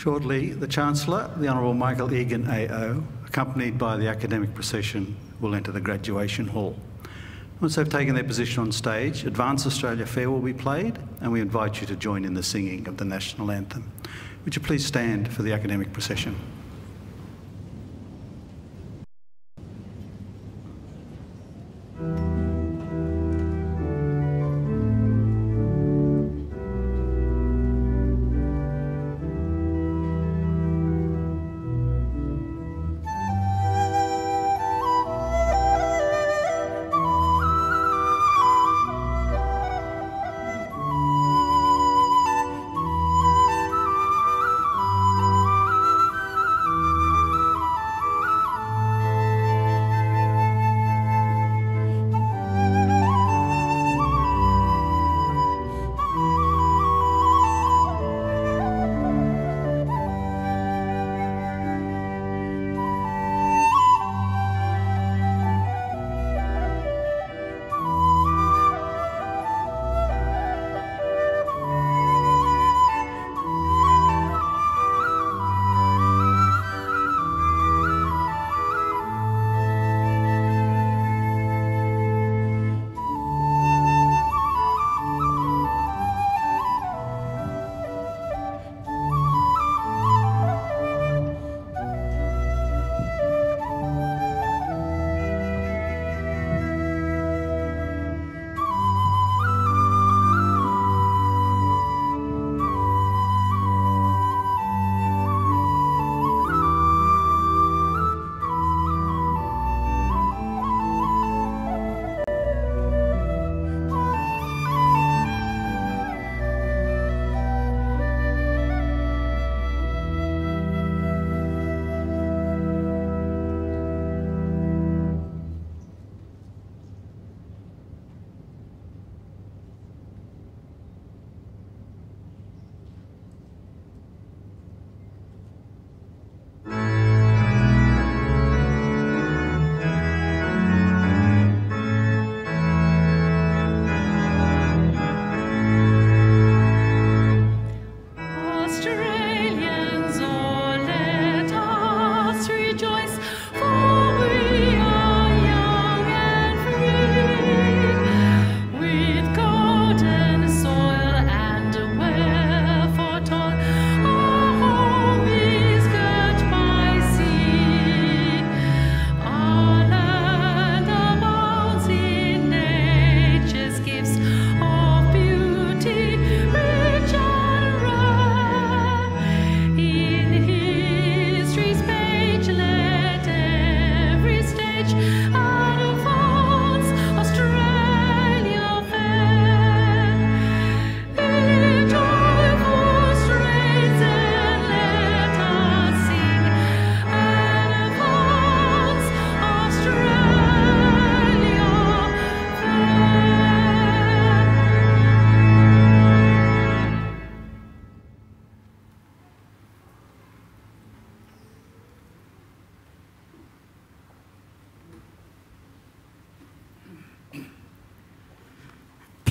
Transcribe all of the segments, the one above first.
Shortly, the Chancellor, the Honourable Michael Egan AO, accompanied by the academic procession, will enter the graduation hall. Once they've taken their position on stage, Advance Australia Fair will be played, and we invite you to join in the singing of the national anthem. Would you please stand for the academic procession?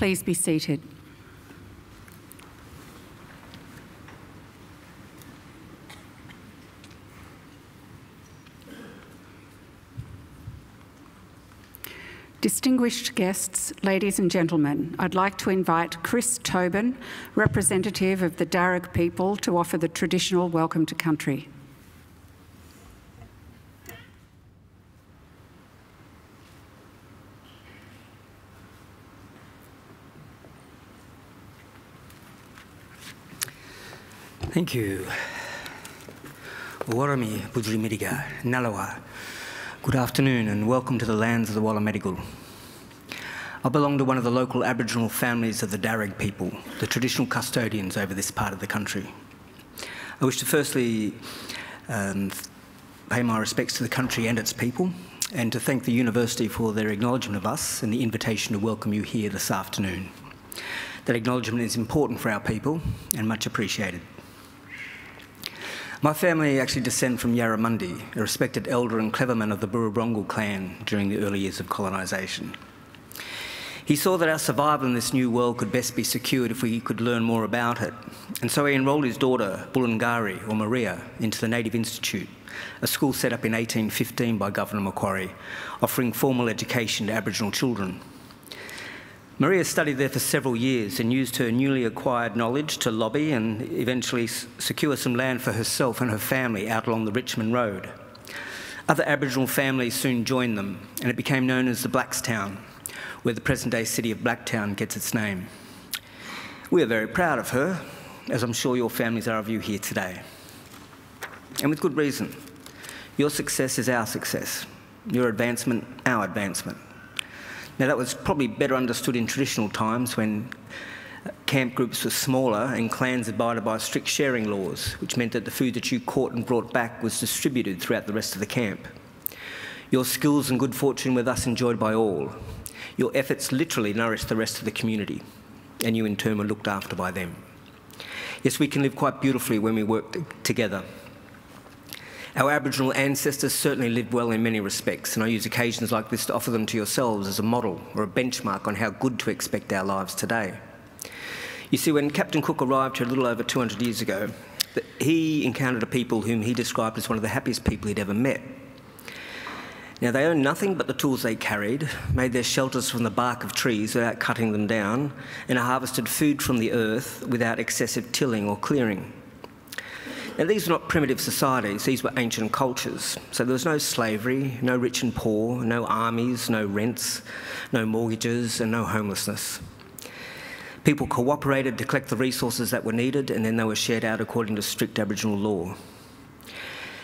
Please be seated. Distinguished guests, ladies and gentlemen, I'd like to invite Chris Tobin, representative of the Darug people, to offer the traditional welcome to country. Thank you. Warami Budrimiriga, Nalawa. Good afternoon and welcome to the lands of the Walamedigal. I belong to one of the local Aboriginal families of the Darug people, the traditional custodians over this part of the country. I wish to firstly pay my respects to the country and its people, and to thank the University for their acknowledgement of us and the invitation to welcome you here this afternoon. That acknowledgement is important for our people and much appreciated. My family actually descend from Yarramundi, a respected elder and clever man of the Burrabrongal clan during the early years of colonisation. He saw that our survival in this new world could best be secured if we could learn more about it. And so he enrolled his daughter, Bulgari, or Maria, into the Native Institute, a school set up in 1815 by Governor Macquarie, offering formal education to Aboriginal children. Maria studied there for several years and used her newly acquired knowledge to lobby and eventually secure some land for herself and her family out along the Richmond Road. Other Aboriginal families soon joined them, and it became known as the Blackstown, where the present-day city of Blacktown gets its name. We are very proud of her, as I'm sure your families are of you here today. And with good reason. Your success is our success. Your advancement, our advancement. Now, that was probably better understood in traditional times when camp groups were smaller and clans abided by strict sharing laws, which meant that the food that you caught and brought back was distributed throughout the rest of the camp. Your skills and good fortune were thus enjoyed by all. Your efforts literally nourished the rest of the community, and you in turn were looked after by them. Yes, we can live quite beautifully when we work together. Our Aboriginal ancestors certainly lived well in many respects, and I use occasions like this to offer them to yourselves as a model or a benchmark on how good to expect our lives today. You see, when Captain Cook arrived here a little over 200 years ago, he encountered a people whom he described as one of the happiest people he'd ever met. Now, they owned nothing but the tools they carried, made their shelters from the bark of trees without cutting them down, and harvested food from the earth without excessive tilling or clearing. Now, these were not primitive societies, these were ancient cultures. So there was no slavery, no rich and poor, no armies, no rents, no mortgages, and no homelessness. People cooperated to collect the resources that were needed, and then they were shared out according to strict Aboriginal law.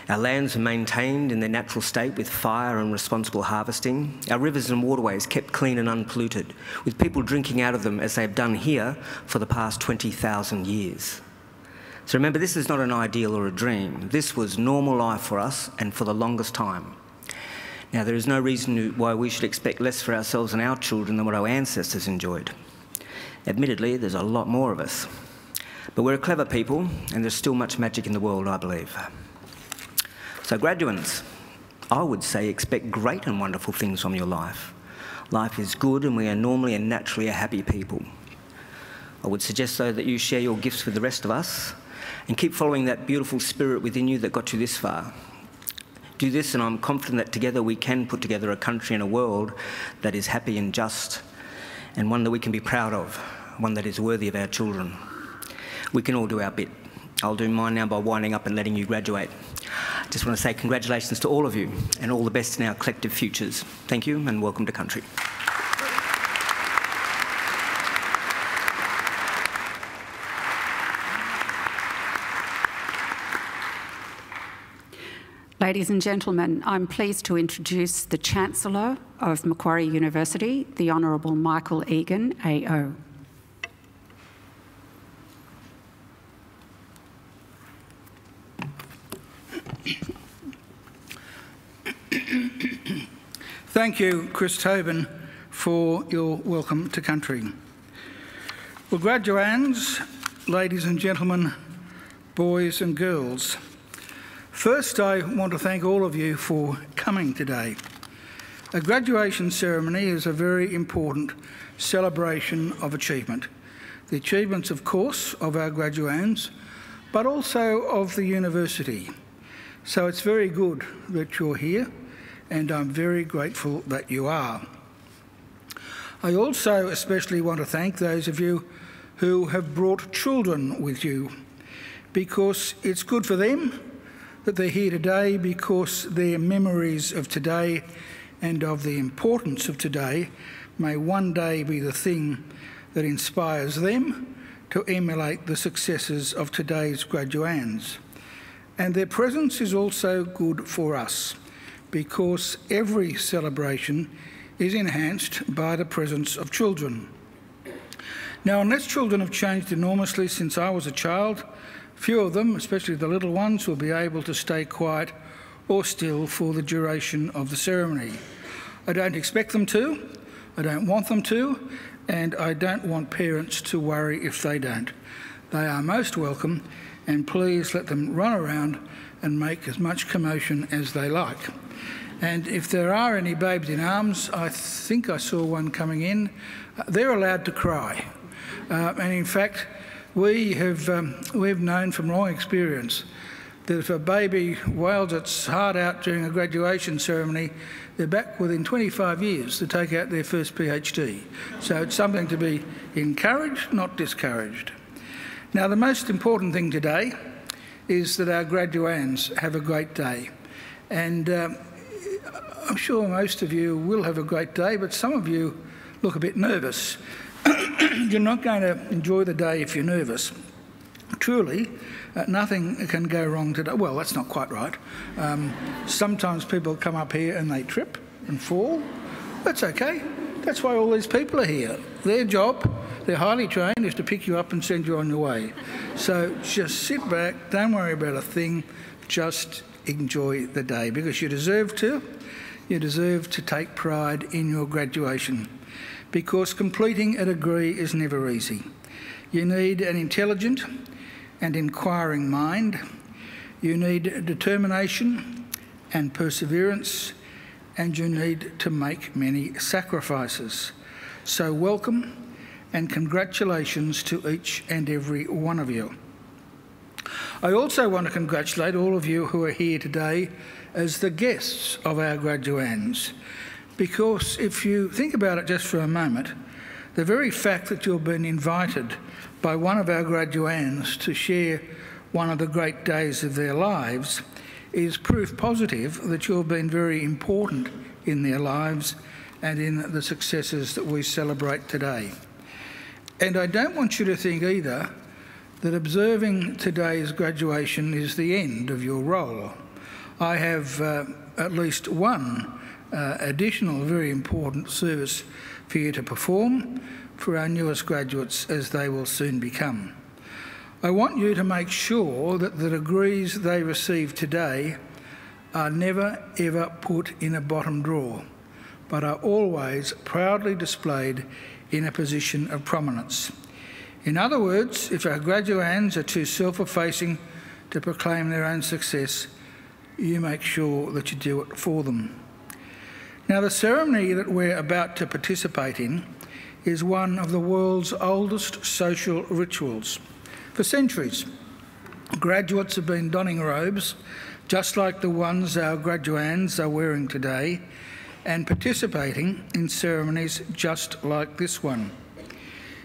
Our lands were maintained in their natural state with fire and responsible harvesting. Our rivers and waterways kept clean and unpolluted, with people drinking out of them as they've done here for the past 20,000 years. So remember, this is not an ideal or a dream. This was normal life for us and for the longest time. Now, there is no reason why we should expect less for ourselves and our children than what our ancestors enjoyed. Admittedly, there's a lot more of us. But we're a clever people, and there's still much magic in the world, I believe. So graduates, I would say expect great and wonderful things from your life. Life is good, and we are normally and naturally a happy people. I would suggest, though, that you share your gifts with the rest of us and keep following that beautiful spirit within you that got you this far. Do this, and I'm confident that together we can put together a country and a world that is happy and just, and one that we can be proud of, one that is worthy of our children. We can all do our bit. I'll do mine now by winding up and letting you graduate. I just want to say congratulations to all of you and all the best in our collective futures. Thank you, and welcome to country. Ladies and gentlemen, I'm pleased to introduce the Chancellor of Macquarie University, the Honourable Michael Egan, AO. Thank you, Chris Tobin, for your welcome to country. Well, graduands, ladies and gentlemen, boys and girls, first I want to thank all of you for coming today. A graduation ceremony is a very important celebration of achievement. The achievements, of course, of our graduands, but also of the university. So it's very good that you're here, and I'm very grateful that you are. I also especially want to thank those of you who have brought children with you, because it's good for them that they're here today, because their memories of today and of the importance of today may one day be the thing that inspires them to emulate the successes of today's graduands. And their presence is also good for us, because every celebration is enhanced by the presence of children. Now, unless children have changed enormously since I was a child, few of them, especially the little ones, will be able to stay quiet or still for the duration of the ceremony. I don't expect them to, I don't want them to, and I don't want parents to worry if they don't. They are most welcome, and please let them run around and make as much commotion as they like. And if there are any babes in arms, I think I saw one coming in, they're allowed to cry. And in fact, we've known from long experience that if a baby wails its heart out during a graduation ceremony, they're back within 25 years to take out their first PhD. So it's something to be encouraged, not discouraged. Now, the most important thing today is that our graduands have a great day. And I'm sure most of you will have a great day, but some of you look a bit nervous. You're not going to enjoy the day if you're nervous. Truly, nothing can go wrong today. Well, that's not quite right. Sometimes people come up here and they trip and fall. That's okay. That's why all these people are here. Their job, they're highly trained, is to pick you up and send you on your way. So just sit back, don't worry about a thing, just enjoy the day, because you deserve to. You deserve to take pride in your graduation, because completing a degree is never easy. You need an intelligent and inquiring mind. You need determination and perseverance, and you need to make many sacrifices. So welcome and congratulations to each and every one of you. I also want to congratulate all of you who are here today as the guests of our graduands, because if you think about it just for a moment, the very fact that you've been invited by one of our graduands to share one of the great days of their lives is proof positive that you've been very important in their lives and in the successes that we celebrate today. And I don't want you to think either that observing today's graduation is the end of your role. I have at least one additional very important service for you to perform for our newest graduates, as they will soon become. I want you to make sure that the degrees they receive today are never ever put in a bottom drawer, but are always proudly displayed in a position of prominence. In other words, if our graduands are too self-effacing to proclaim their own success, you make sure that you do it for them. Now, the ceremony that we're about to participate in is one of the world's oldest social rituals. For centuries, graduates have been donning robes just like the ones our graduands are wearing today, and participating in ceremonies just like this one.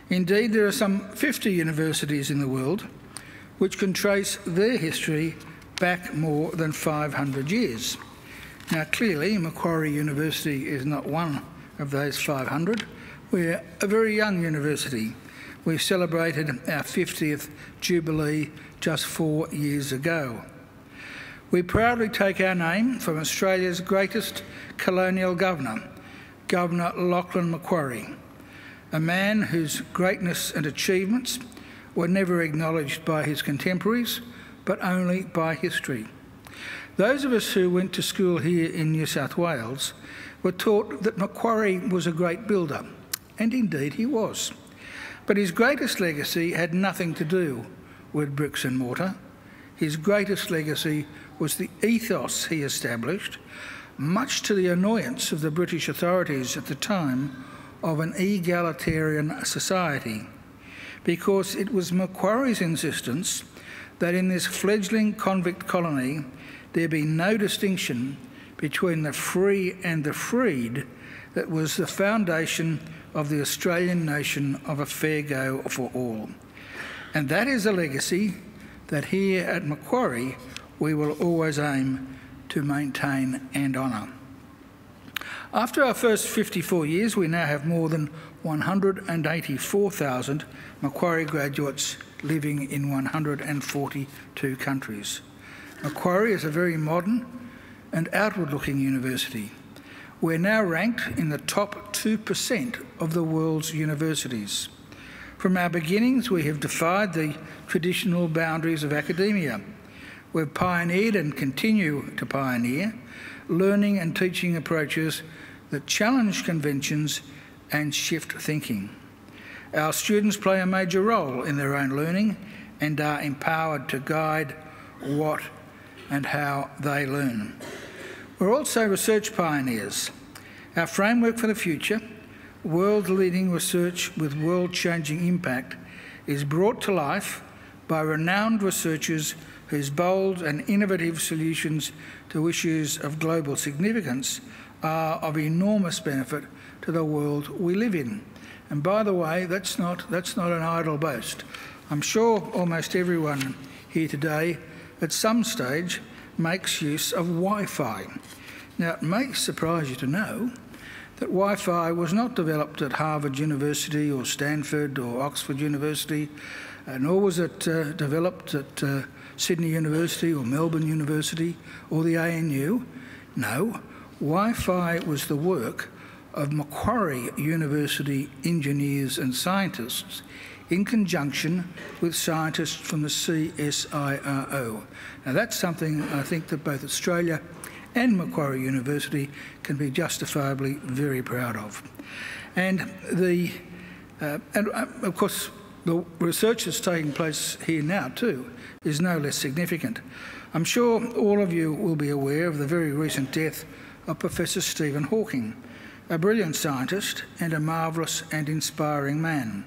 Indeed, there are some 50 universities in the world which can trace their history back more than 500 years. Now, clearly, Macquarie University is not one of those 500. We're a very young university. We celebrated our 50th Jubilee just 4 years ago. We proudly take our name from Australia's greatest colonial governor, Governor Lachlan Macquarie, a man whose greatness and achievements were never acknowledged by his contemporaries, but only by history. Those of us who went to school here in New South Wales were taught that Macquarie was a great builder, and indeed he was. But his greatest legacy had nothing to do with bricks and mortar. His greatest legacy was the ethos he established, much to the annoyance of the British authorities at the time, of an egalitarian society, because it was Macquarie's insistence that in this fledgling convict colony there be no distinction between the free and the freed that was the foundation of the Australian nation of a fair go for all. And that is a legacy that here at Macquarie we will always aim to maintain and honour. After our first 54 years, we now have more than 184,000 Macquarie graduates living in 142 countries. Macquarie is a very modern and outward-looking university. We're now ranked in the top 2% of the world's universities. From our beginnings, we have defied the traditional boundaries of academia. We've pioneered and continue to pioneer learning and teaching approaches that challenge conventions and shift thinking. Our students play a major role in their own learning and are empowered to guide what and how they learn. We're also research pioneers. Our framework for the future, world-leading research with world-changing impact, is brought to life by renowned researchers whose bold and innovative solutions to issues of global significance are of enormous benefit to the world we live in. And by the way, that's not an idle boast. I'm sure almost everyone here today at some stage makes use of Wi-Fi. Now, it may surprise you to know that Wi-Fi was not developed at Harvard University or Stanford or Oxford University, nor was it developed at Sydney University or Melbourne University or the ANU. No, Wi-Fi was the work of Macquarie University engineers and scientists in conjunction with scientists from the CSIRO. Now, that's something I think that both Australia and Macquarie University can be justifiably very proud of. And of course, the research that's taking place here now too is no less significant. I'm sure all of you will be aware of the very recent death of Professor Stephen Hawking, a brilliant scientist and a marvellous and inspiring man.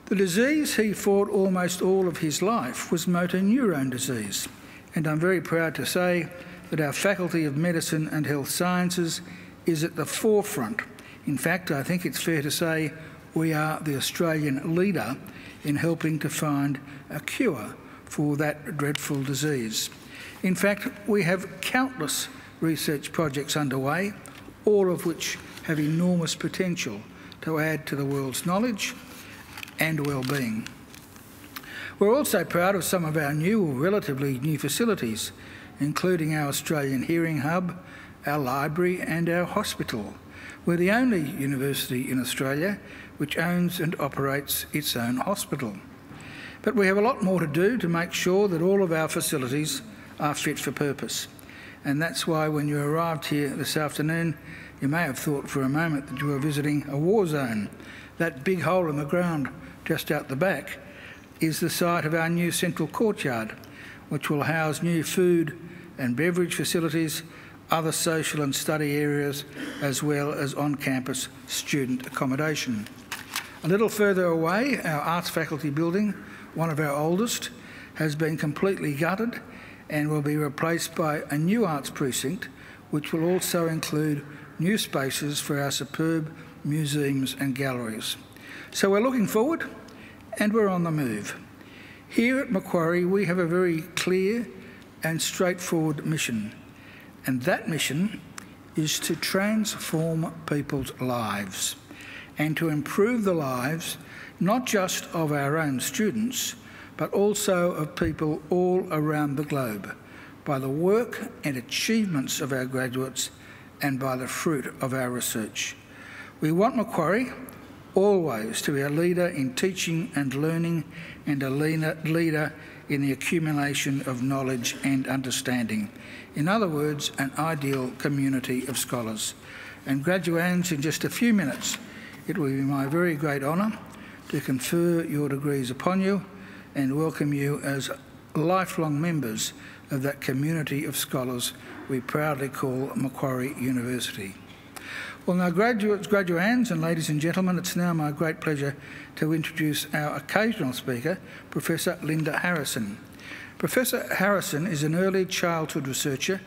The disease he fought almost all of his life was motor neurone disease, and I'm very proud to say that our Faculty of Medicine and Health Sciences is at the forefront. In fact, I think it's fair to say we are the Australian leader in helping to find a cure for that dreadful disease. In fact, we have countless research projects underway, all of which have enormous potential to add to the world's knowledge and well-being. We're also proud of some of our new or relatively new facilities, including our Australian Hearing Hub, our library and our hospital. We're the only university in Australia which owns and operates its own hospital. But we have a lot more to do to make sure that all of our facilities are fit for purpose. And that's why when you arrived here this afternoon, you may have thought for a moment that you were visiting a war zone. That big hole in the ground just out the back is the site of our new central courtyard, which will house new food and beverage facilities, other social and study areas, as well as on-campus student accommodation. A little further away, our arts faculty building, one of our oldest, has been completely gutted and will be replaced by a new arts precinct, which will also include new spaces for our superb museums and galleries. So we're looking forward and we're on the move. Here at Macquarie, we have a very clear and straightforward mission, and that mission is to transform people's lives and to improve the lives not just of our own students, but also of people all around the globe by the work and achievements of our graduates and by the fruit of our research. We want Macquarie always to be a leader in teaching and learning and a leader in the accumulation of knowledge and understanding. In other words, an ideal community of scholars. And graduands, in just a few minutes, it will be my very great honour to confer your degrees upon you and welcome you as lifelong members of that community of scholars we proudly call Macquarie University. Well, now, graduands and ladies and gentlemen, it's now my great pleasure to introduce our occasional speaker, Professor Linda Harrison. Professor Harrison is an early childhood researcher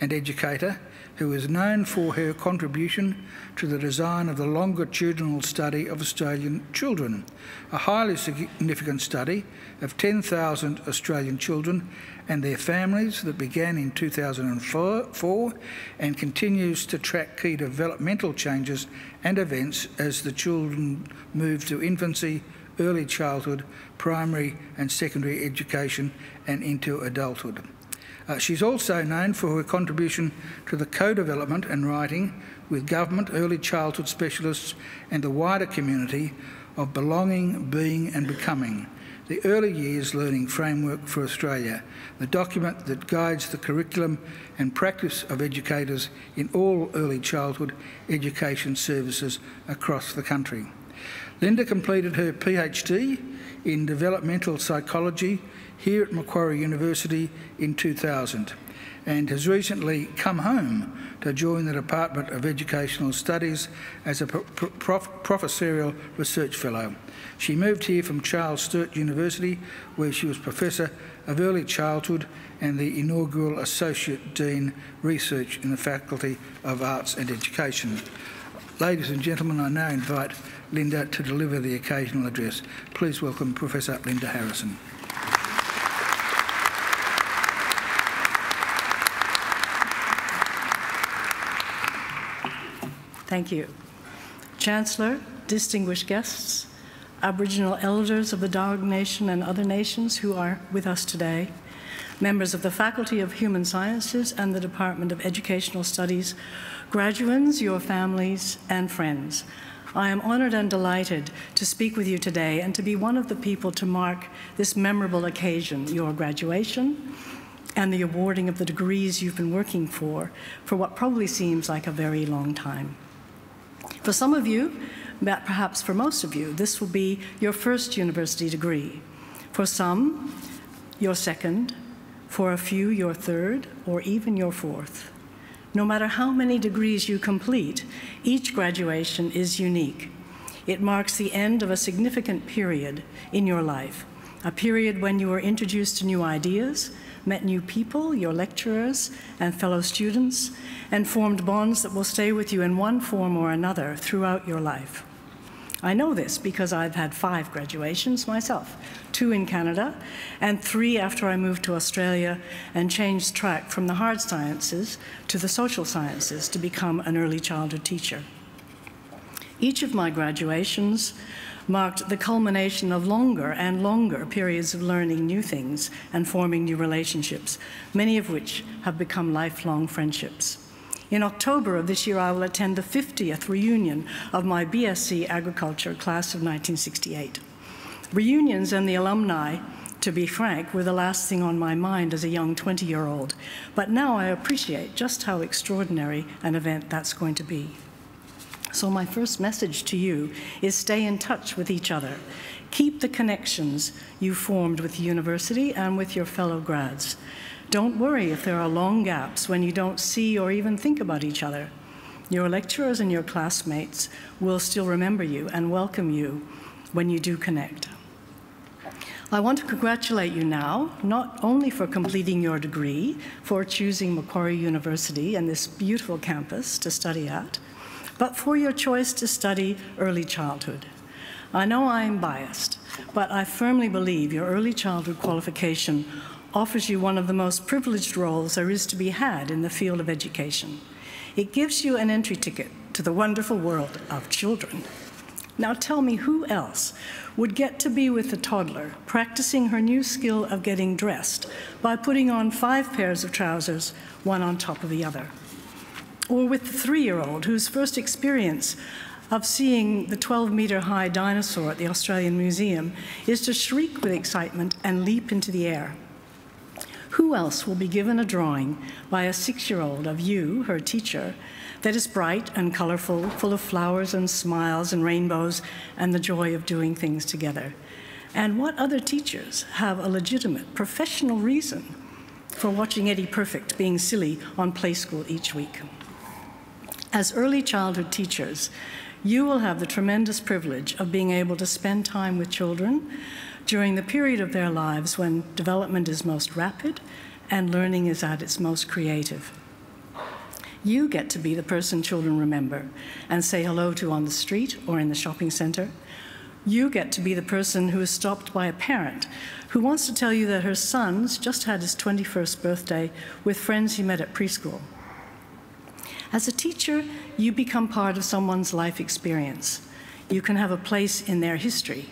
and educator who is known for her contribution to the design of the longitudinal study of Australian children, a highly significant study of 10,000 Australian children and their families that began in 2004 and continues to track key developmental changes and events as the children move to infancy, early childhood, primary and secondary education and into adulthood. She's also known for her contribution to the co-development and writing with government, early childhood specialists and the wider community of Belonging, Being and Becoming, the Early Years Learning Framework for Australia, the document that guides the curriculum and practice of educators in all early childhood education services across the country. Linda completed her PhD in developmental psychology here at Macquarie University in 2000, and has recently come home to join the Department of Educational Studies as a professorial research fellow. She moved here from Charles Sturt University, where she was Professor of Early Childhood and the inaugural Associate Dean Research in the Faculty of Arts and Education. Ladies and gentlemen, I now invite Linda to deliver the occasional address. Please welcome Professor Linda Harrison. Thank you. Chancellor, distinguished guests, Aboriginal elders of the Darug Nation and other nations who are with us today, members of the Faculty of Human Sciences and the Department of Educational Studies, graduands, your families, and friends. I am honoured and delighted to speak with you today and to be one of the people to mark this memorable occasion, your graduation and the awarding of the degrees you've been working for what probably seems like a very long time. For some of you, perhaps for most of you, this will be your first university degree. For some, your second. For a few, your third, or even your fourth. No matter how many degrees you complete, each graduation is unique. It marks the end of a significant period in your life, a period when you were introduced to new ideas, met new people, your lecturers and fellow students, and formed bonds that will stay with you in one form or another throughout your life. I know this because I've had 5 graduations myself, 2 in Canada and 3 after I moved to Australia and changed track from the hard sciences to the social sciences to become an early childhood teacher. Each of my graduations marked the culmination of longer and longer periods of learning new things and forming new relationships, many of which have become lifelong friendships. In October of this year, I will attend the 50th reunion of my BSc Agriculture class of 1968. Reunions and the alumni, to be frank, were the last thing on my mind as a young 20-year-old, but now I appreciate just how extraordinary an event that's going to be. So my first message to you is stay in touch with each other. Keep the connections you formed with the university and with your fellow grads. Don't worry if there are long gaps when you don't see or even think about each other. Your lecturers and your classmates will still remember you and welcome you when you do connect. I want to congratulate you now, not only for completing your degree, for choosing Macquarie University and this beautiful campus to study at, but for your choice to study early childhood. I know I'm biased, but I firmly believe your early childhood qualification offers you one of the most privileged roles there is to be had in the field of education. It gives you an entry ticket to the wonderful world of children. Now tell me, who else would get to be with the toddler practicing her new skill of getting dressed by putting on 5 pairs of trousers, one on top of the other? Or with the 3-year-old whose first experience of seeing the 12-metre-high dinosaur at the Australian Museum is to shriek with excitement and leap into the air? Who else will be given a drawing by a 6-year-old of you, her teacher, that is bright and colourful, full of flowers and smiles and rainbows and the joy of doing things together? And what other teachers have a legitimate professional reason for watching Eddie Perfect being silly on Play School each week? As early childhood teachers, you will have the tremendous privilege of being able to spend time with children during the period of their lives when development is most rapid and learning is at its most creative. You get to be the person children remember and say hello to on the street or in the shopping centre. You get to be the person who is stopped by a parent who wants to tell you that her son's just had his 21st birthday with friends he met at preschool. As a teacher, you become part of someone's life experience. You can have a place in their history.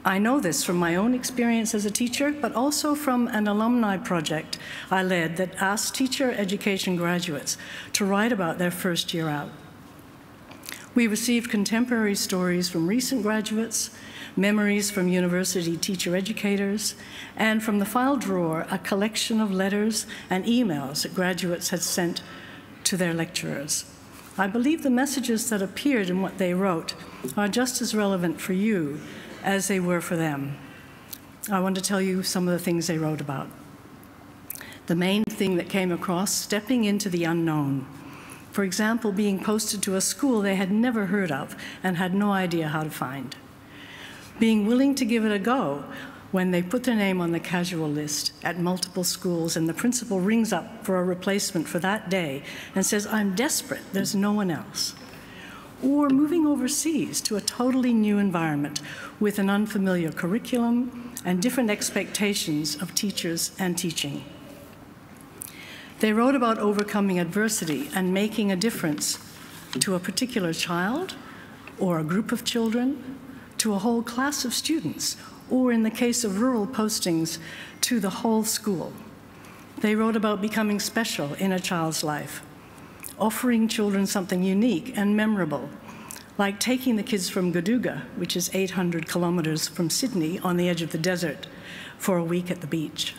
I know this from my own experience as a teacher, but also from an alumni project I led that asked teacher education graduates to write about their first year out. We received contemporary stories from recent graduates, memories from university teacher educators, and from the file drawer, a collection of letters and emails that graduates had sent to their lecturers. I believe the messages that appeared in what they wrote are just as relevant for you as they were for them. I want to tell you some of the things they wrote about. The main anything that came across, stepping into the unknown. For example, being posted to a school they had never heard of and had no idea how to find. Being willing to give it a go when they put their name on the casual list at multiple schools and the principal rings up for a replacement for that day and says, "I'm desperate, there's no one else." Or moving overseas to a totally new environment with an unfamiliar curriculum and different expectations of teachers and teaching. They wrote about overcoming adversity and making a difference to a particular child or a group of children, to a whole class of students, or in the case of rural postings, to the whole school. They wrote about becoming special in a child's life, offering children something unique and memorable, like taking the kids from Gaduga, which is 800 kilometers from Sydney on the edge of the desert, for a week at the beach.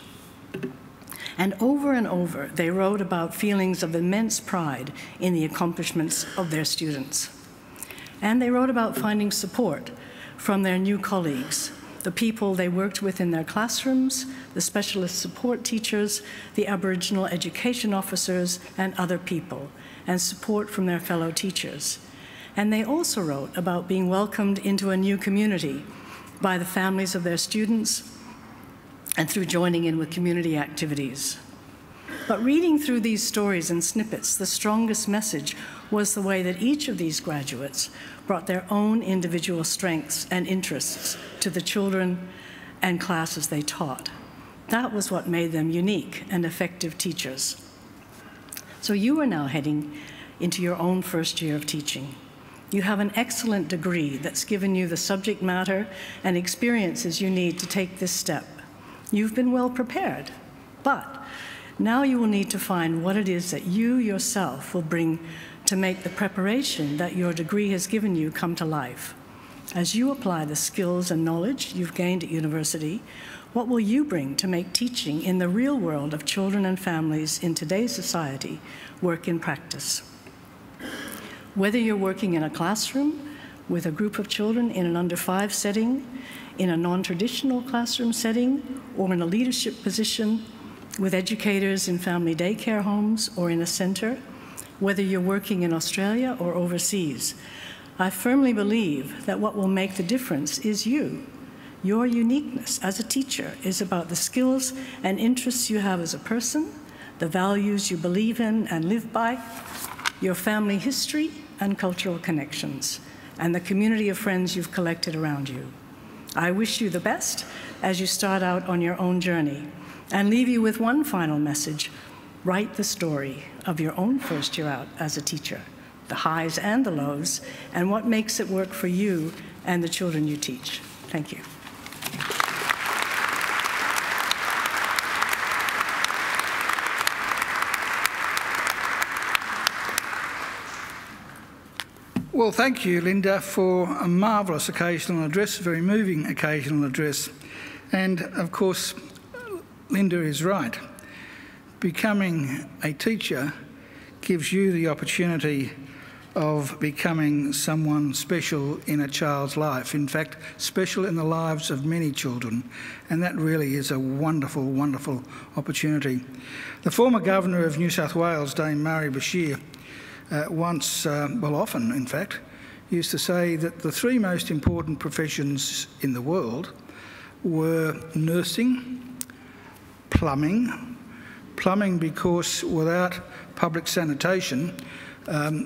And over, they wrote about feelings of immense pride in the accomplishments of their students. And they wrote about finding support from their new colleagues, the people they worked with in their classrooms, the specialist support teachers, the Aboriginal education officers, and other people, and support from their fellow teachers. And they also wrote about being welcomed into a new community by the families of their students and through joining in with community activities. But reading through these stories and snippets, the strongest message was the way that each of these graduates brought their own individual strengths and interests to the children and classes they taught. That was what made them unique and effective teachers. So you are now heading into your own first year of teaching. You have an excellent degree that's given you the subject matter and experiences you need to take this step. You've been well prepared, but now you will need to find what it is that you yourself will bring to make the preparation that your degree has given you come to life. As you apply the skills and knowledge you've gained at university, what will you bring to make teaching in the real world of children and families in today's society work in practice? Whether you're working in a classroom with a group of children in an under 5 setting, in a non-traditional classroom setting, or in a leadership position with educators in family daycare homes or in a centre, whether you're working in Australia or overseas, I firmly believe that what will make the difference is you. Your uniqueness as a teacher is about the skills and interests you have as a person, the values you believe in and live by, your family history and cultural connections, and the community of friends you've collected around you. I wish you the best as you start out on your own journey, and leave you with one final message. Write the story of your own first year out as a teacher, the highs and the lows, and what makes it work for you and the children you teach. Thank you. Well, thank you, Linda, for a marvellous occasional address, a very moving occasional address. And, of course, Linda is right. Becoming a teacher gives you the opportunity of becoming someone special in a child's life. In fact, special in the lives of many children. And that really is a wonderful, wonderful opportunity. The former Governor of New South Wales, Dame Mari Bashir, often in fact, used to say that the 3 most important professions in the world were nursing, plumbing because without public sanitation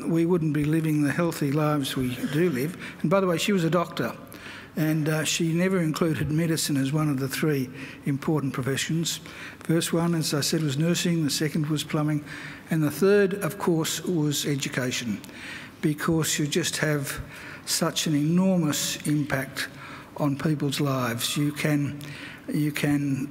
we wouldn't be living the healthy lives we do live. And by the way, she was a doctor, and she never included medicine as one of the 3 important professions. First one, as I said, was nursing, the second was plumbing, and the third, of course, was education, because you just have such an enormous impact on people's lives. You can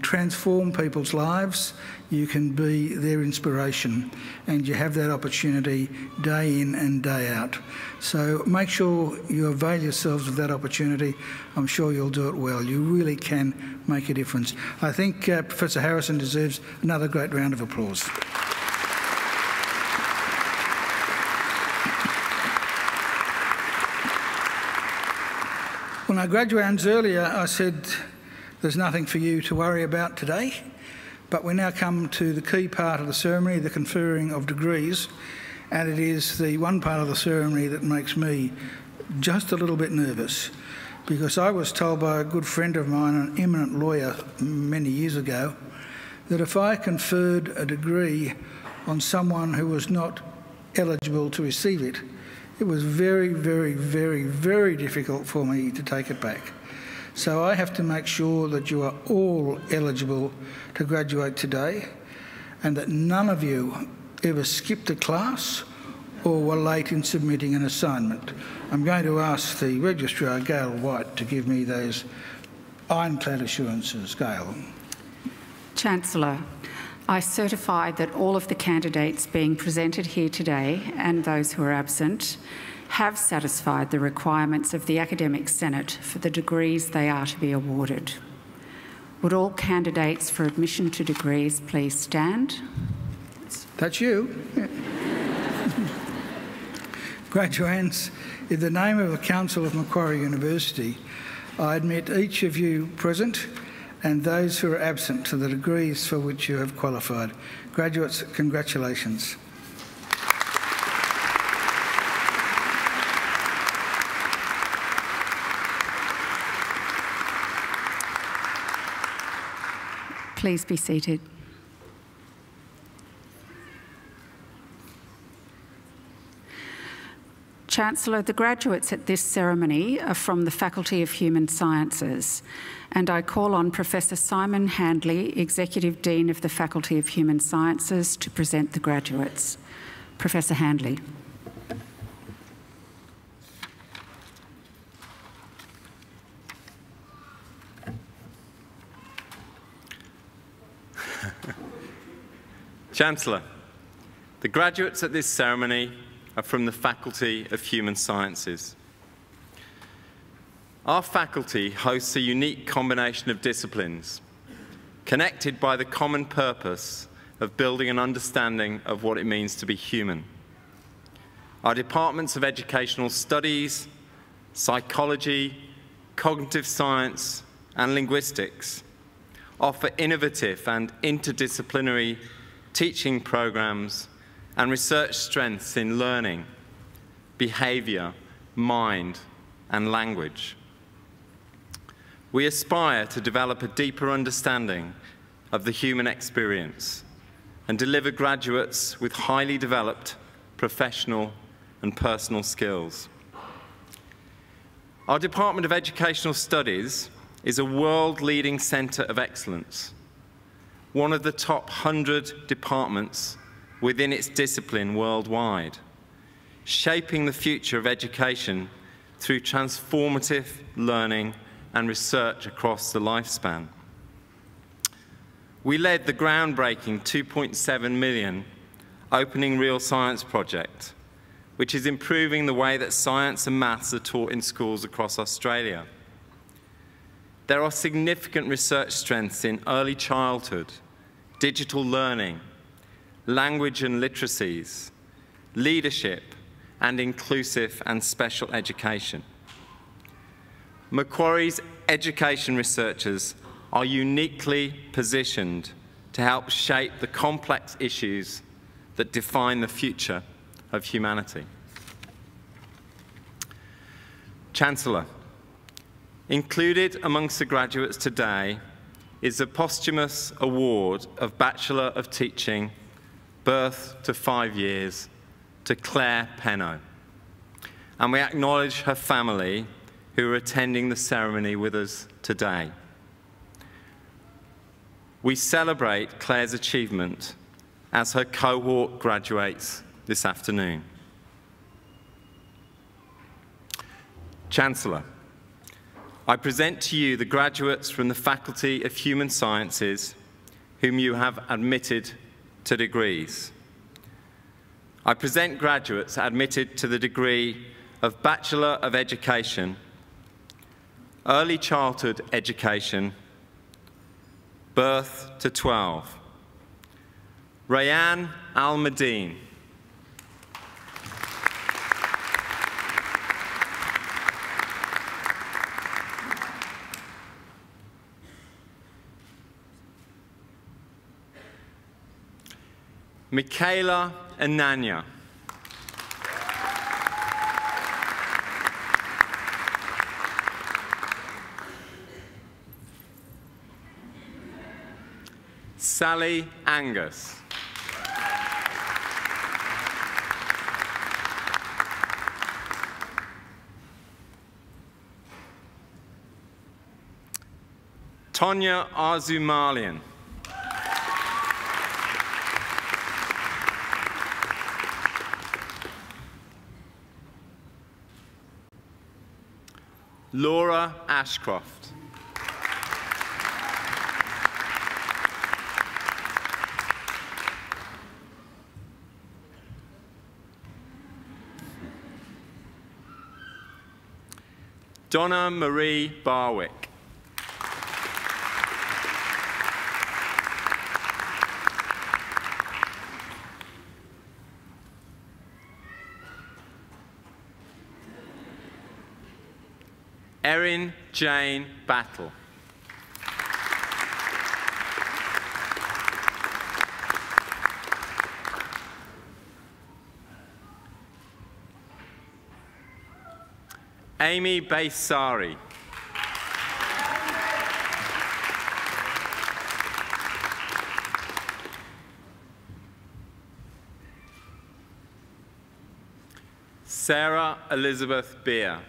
transform people's lives, you can be their inspiration, and you have that opportunity day in and day out. So make sure you avail yourselves of that opportunity. I'm sure you'll do it well. You really can make a difference. I think Professor Harrison deserves another great round of applause. When I graduated earlier, I said, there's nothing for you to worry about today. But we now come to the key part of the ceremony, the conferring of degrees, and it is the one part of the ceremony that makes me just a little bit nervous, because I was told by a good friend of mine, an eminent lawyer many years ago, that if I conferred a degree on someone who was not eligible to receive it, it was very, very, very, very difficult for me to take it back. So I have to make sure that you are all eligible to graduate today, and that none of you ever skipped a class or were late in submitting an assignment. I'm going to ask the Registrar, Gail White, to give me those ironclad assurances. Gail. Chancellor, I certify that all of the candidates being presented here today and those who are absent have satisfied the requirements of the Academic Senate for the degrees they are to be awarded. Would all candidates for admission to degrees please stand? That's you. Graduands, in the name of the Council of Macquarie University, I admit each of you present and those who are absent to the degrees for which you have qualified. Graduates, congratulations. Please be seated. Chancellor, the graduates at this ceremony are from the Faculty of Human Sciences, and I call on Professor Simon Handley, Executive Dean of the Faculty of Human Sciences, to present the graduates. Professor Handley. Chancellor, the graduates at this ceremony are from the Faculty of Human Sciences. Our faculty hosts a unique combination of disciplines, connected by the common purpose of building an understanding of what it means to be human. Our departments of educational studies, psychology, cognitive science, and linguistics offer innovative and interdisciplinary teaching programs and research strengths in learning, behaviour, mind, and language. We aspire to develop a deeper understanding of the human experience and deliver graduates with highly developed professional and personal skills. Our Department of Educational Studies is a world-leading centre of excellence, one of the top 100 departments within its discipline worldwide, shaping the future of education through transformative learning and research across the lifespan. We led the groundbreaking $2.7 million Opening Real Science project, which is improving the way that science and maths are taught in schools across Australia. There are significant research strengths in early childhood, digital learning, language and literacies, leadership, and inclusive and special education. Macquarie's education researchers are uniquely positioned to help shape the complex issues that define the future of humanity. Chancellor, included amongst the graduates today is a posthumous award of Bachelor of Teaching, birth to 5 years, to Claire Penno. And we acknowledge her family who are attending the ceremony with us today. We celebrate Claire's achievement as her cohort graduates this afternoon. Chancellor, I present to you the graduates from the Faculty of Human Sciences whom you have admitted to degrees. I present graduates admitted to the degree of Bachelor of Education, Early Childhood Education, birth to 12. Rayan Al-Madeen. Michaela Ananya. Sally Angus. Tonya Arzumalian. Laura Ashcroft. Donna Marie Barwick. Erin Jane Battle. Amy Baisari. Sarah Elizabeth Beer.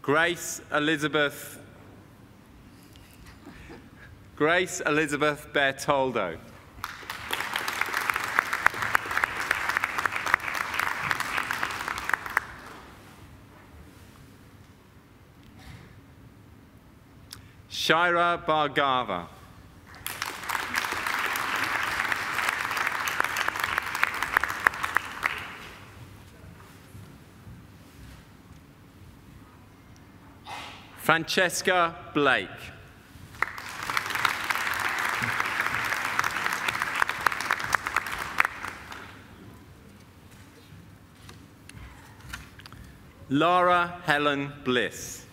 Grace Elizabeth Bertoldo. Shaira Bhargava. Francesca Blake. Laura Helen Bliss.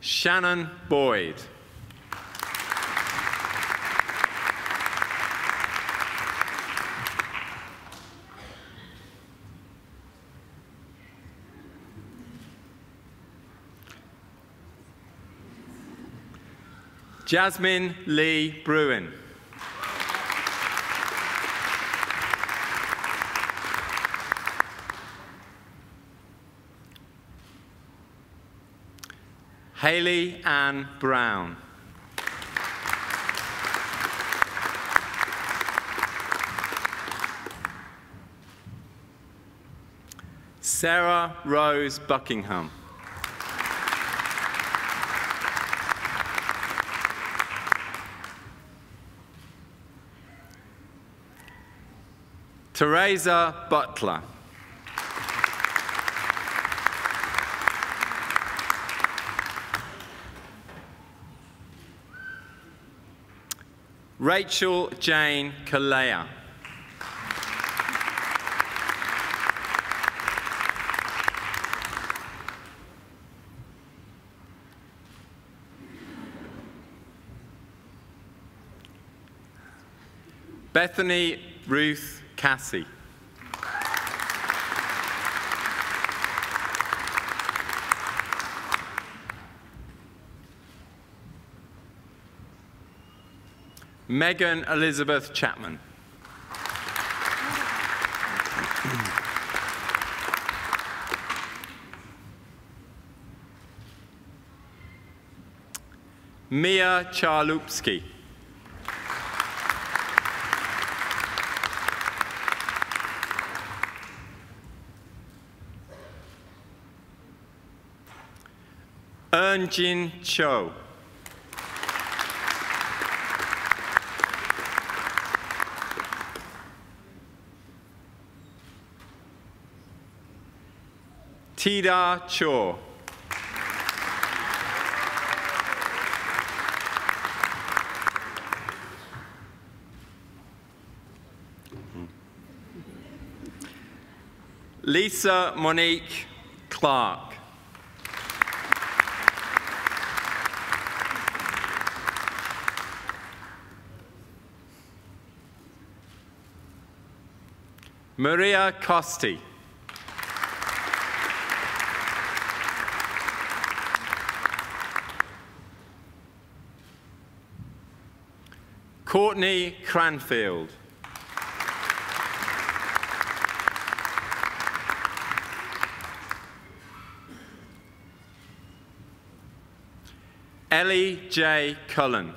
Shannon Boyd. Jasmine Lee Bruin. Hayley Ann Brown. Sarah Rose Buckingham. Teresa Butler. Rachel Jane Kalea. Bethany Ruth Cassie. Megan Elizabeth Chapman. Mia Charlupski. Eunjin Cho. Tida Cho. Lisa Monique Clark. Maria Costi. Courtney Cranfield. Ellie J. Cullen.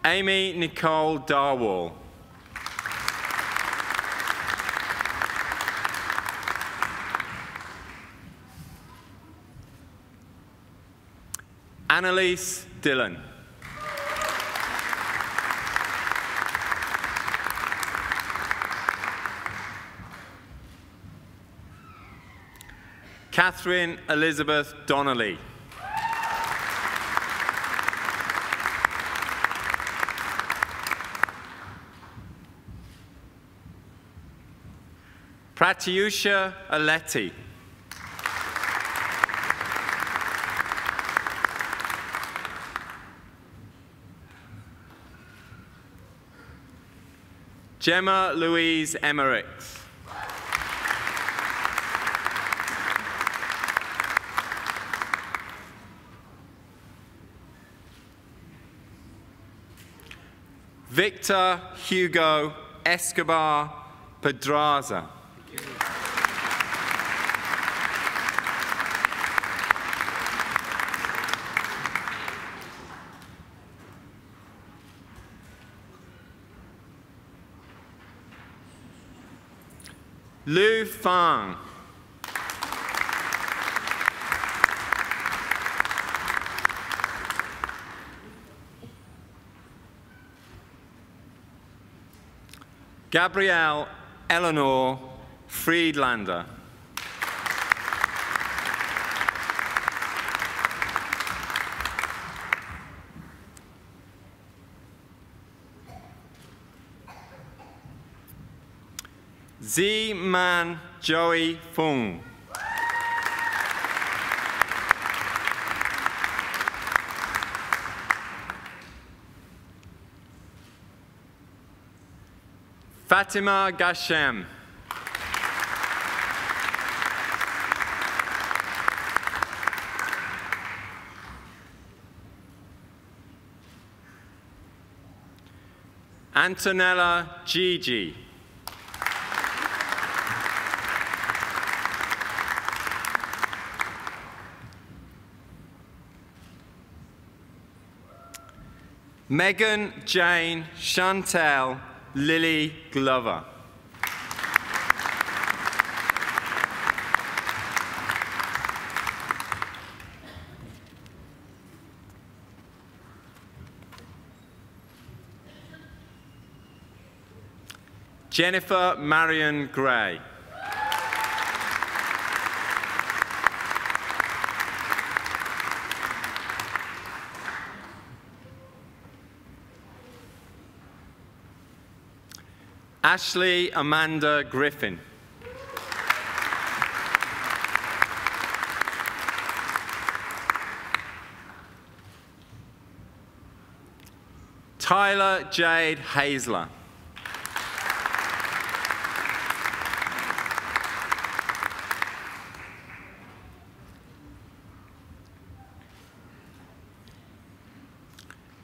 Amy Nicole Darwall. Annalise Dillon. Catherine Elizabeth Donnelly. Pratyusha Aletti. Gemma Louise Emmerichs. Victor Hugo Escobar Pedraza. Lu Fang. Gabrielle Eleanor Friedlander. Z-Man Joey Fung. Fatima Gashem. Antonella Gigi. Megan Jane Chantel Lily Glover. Jennifer Marion Gray. Ashley Amanda Griffin. Tyler Jade Hazler.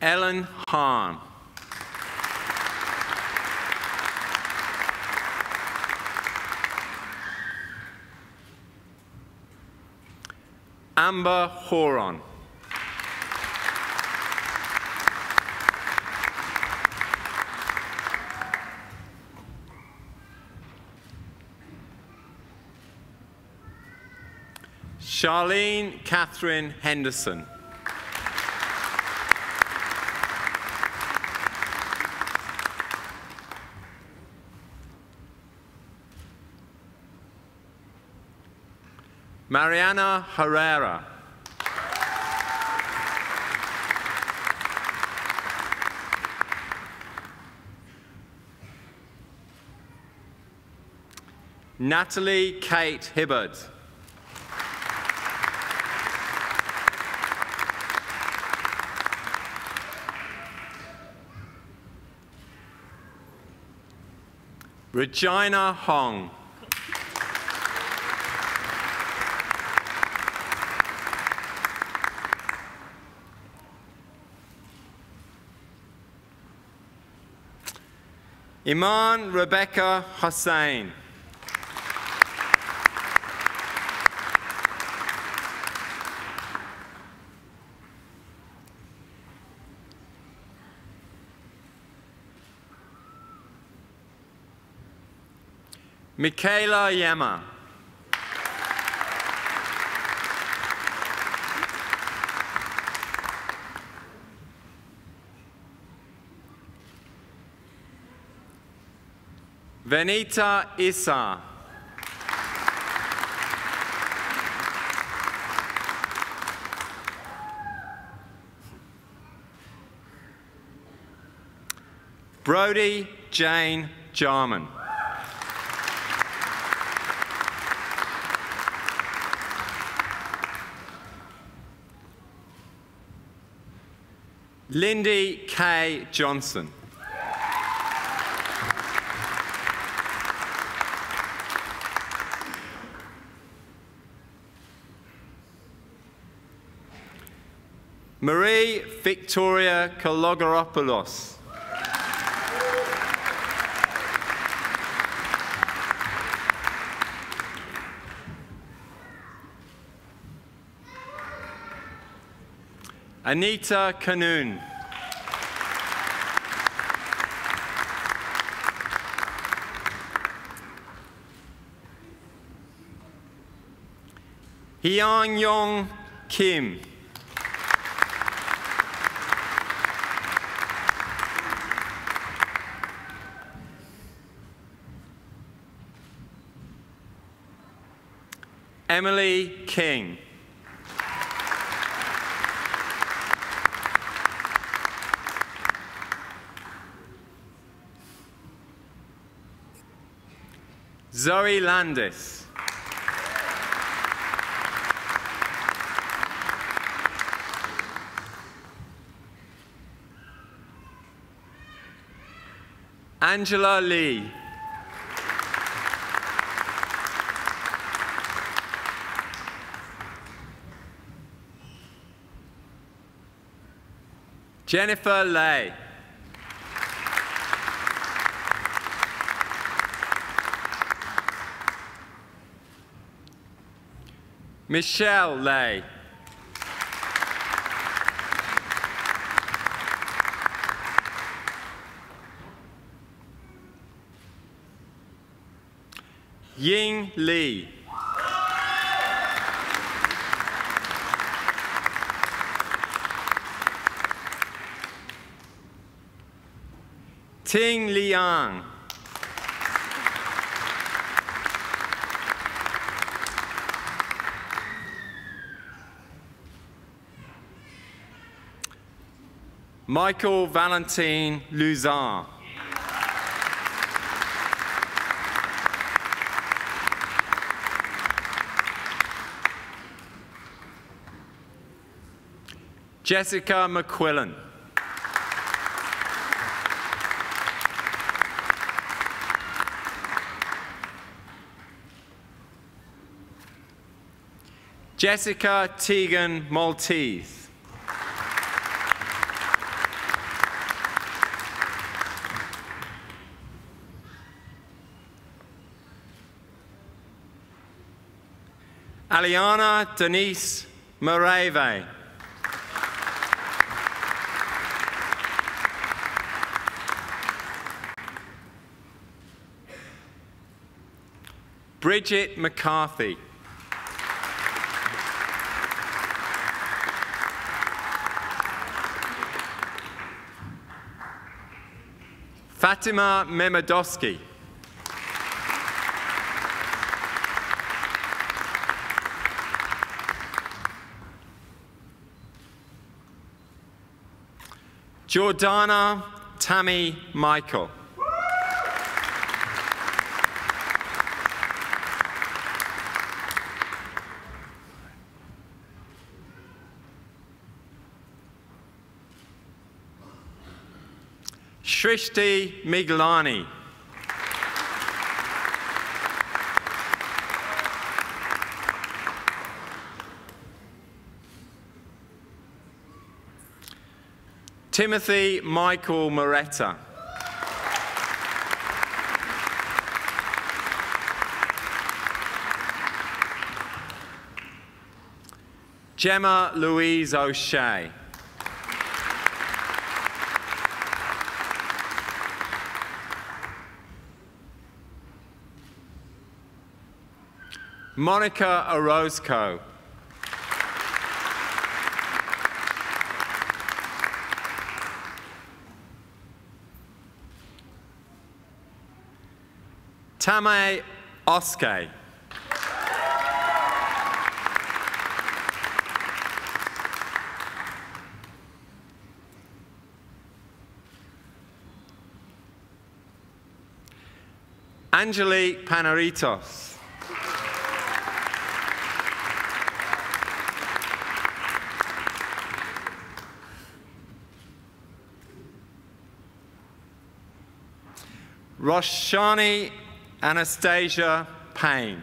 Ellen Hahn. Amber Horon. Charlene Catherine Henderson. Mariana Herrera. Natalie Kate Hibbard. Regina Hong. Iman Rebecca Hussain. Michaela Yema. Venita Issa. Brodie Jane Jarman. Lindy K. Johnson. Marie Victoria Kalogeropoulos. Anita Kanoon. Hyang Yong Kim. Emily King. Zoe Landis. Angela Lee. Jennifer Lay. Michelle Lay. Ying Li. Ting Liang. Michael Valentin Luzon. Jessica McQuillan. Jessica Tegan Maltese. Aliana Denise Morave. Bridget McCarthy. Fatima Memadowski. Jordana Tammy Michael. Shrishti Miglani. Timothy Michael Moretta. Gemma Louise O'Shea. Monica Orozco. Tame Oskay. Angelique Panaritos. Roshani Anastasia Payne.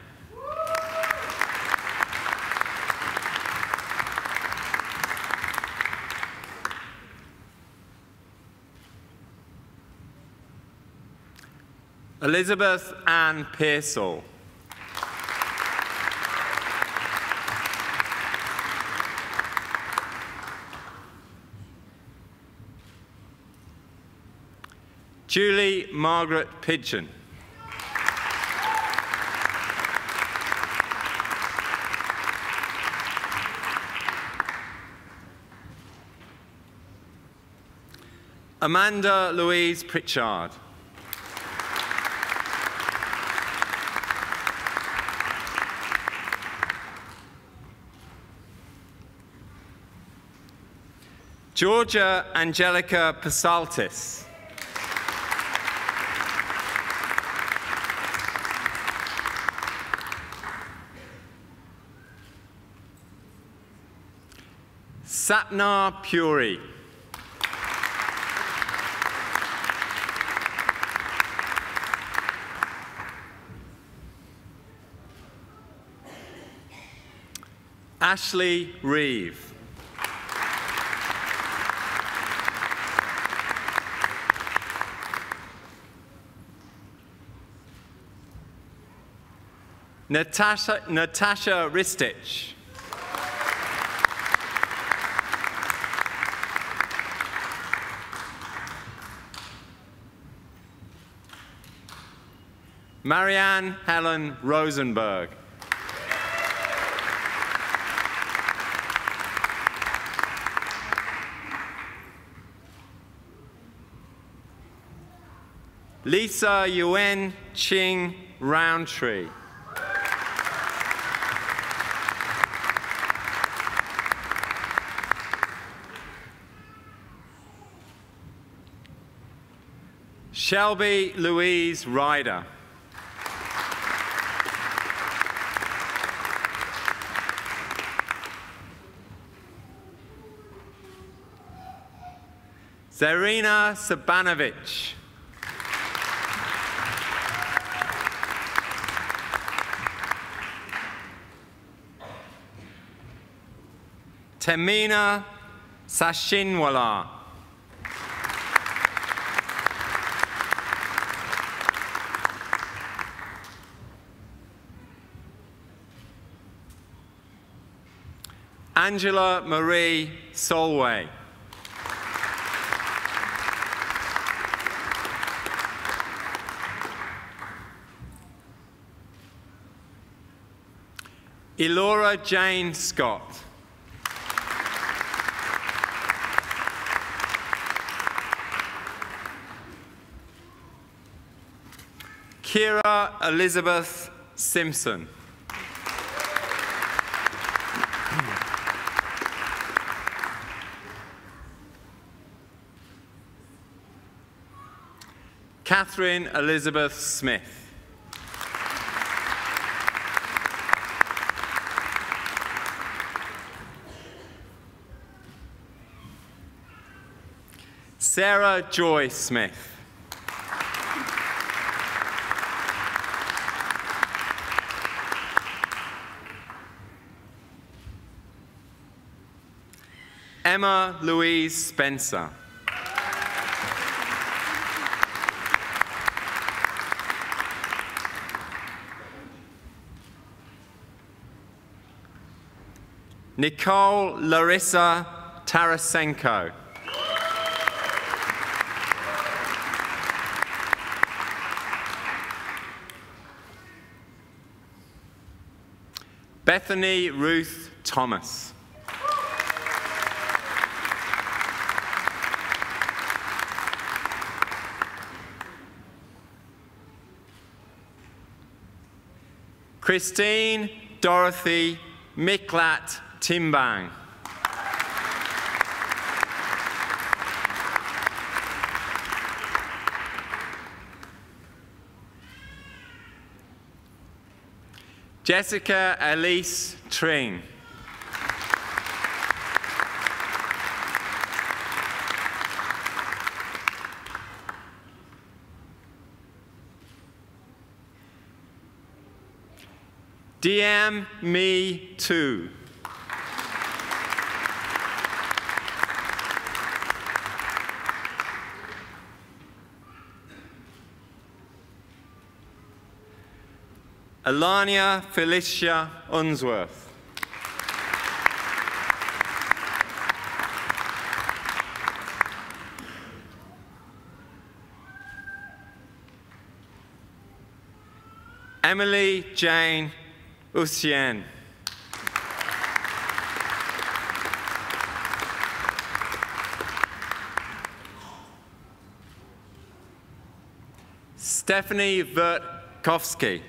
Elizabeth Ann Pearsall. Julie Margaret Pidgeon. Amanda Louise Pritchard. Georgia Angelica Pasaltis. Sapna Puri. Ashley Reeve. Natasha Ristich. Marianne Helen Rosenberg. Lisa Yuen Ching Roundtree. Shelby Louise Ryder. Zarina Sabanovich. Temina Sashinwala. Angela Marie Solway. Elora Jane Scott. Kira Elizabeth Simpson. Catherine Elizabeth Smith. Sarah Joy Smith. Emma Louise Spencer. Nicole Larissa Tarasenko. Bethany Ruth Thomas. Christine Dorothy Miklat Timbang. Jessica Elise Tring. DM Me Too. Alania Felicia Unsworth. Emily Jane Usian. Stephanie Vertkovsky.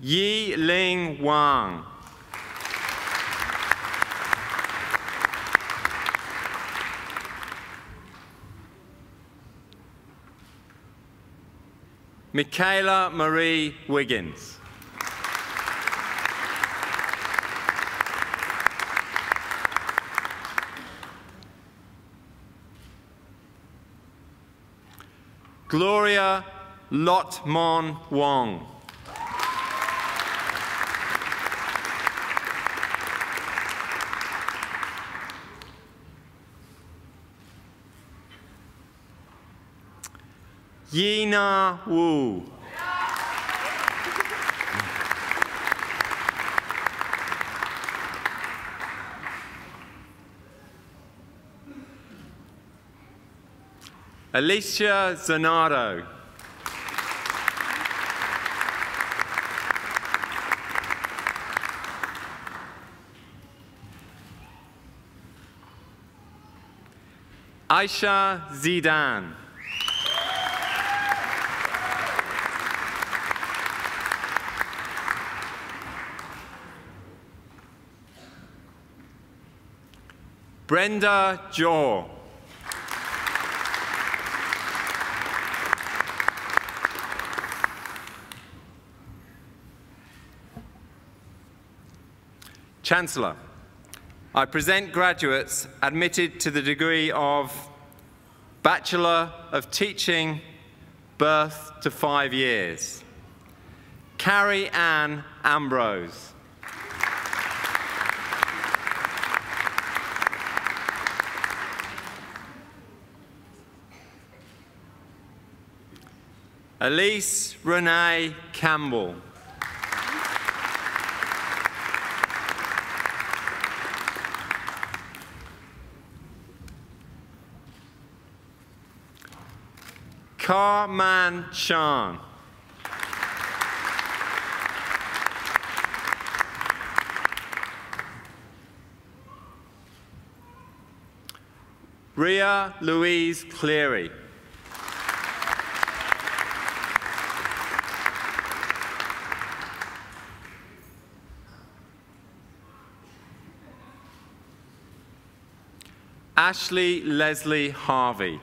Yi Ling Wang. Michaela Marie Wiggins. Gloria Lotmon Wong. Yina Wu. Alicia Zanardo. Aisha Zidane. Brenda Jaw. Chancellor, I present graduates admitted to the degree of Bachelor of Teaching, birth to 5 years. Carrie Ann Ambrose. Elise Renee Campbell. Carman Shan. Ria Louise Cleary. Ashley Leslie Harvey.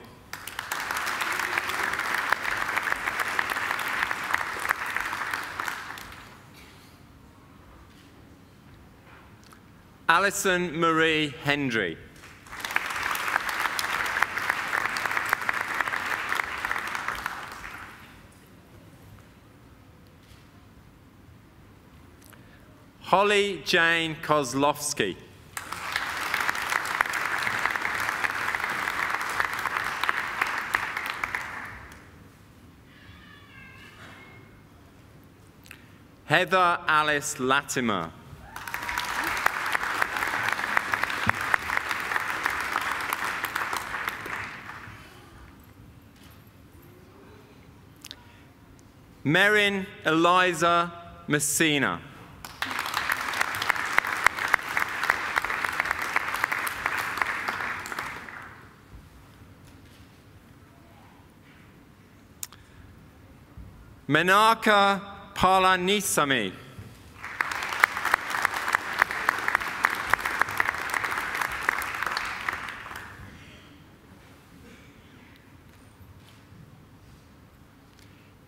Alison Marie Hendry. Holly Jane Kozlowski. Heather Alice Latimer. Merin Eliza Messina. Menaka Palanisamy.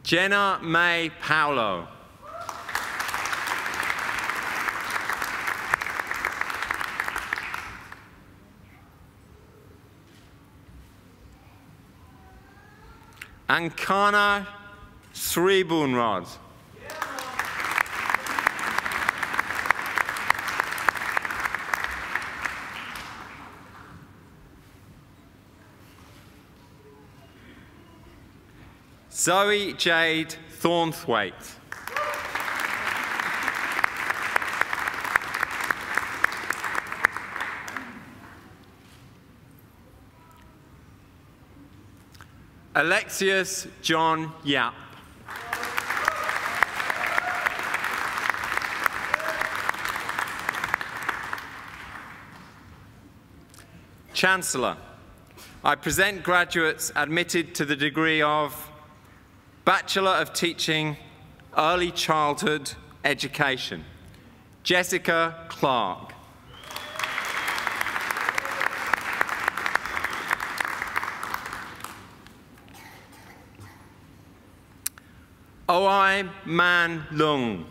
Jenna May Paulo. Ankana Sribunrod. Zoe Jade Thornthwaite. Alexius John Yap. Chancellor, I present graduates admitted to the degree of Bachelor of Teaching, Early Childhood Education, Jessica Clark. Oi Man Lung.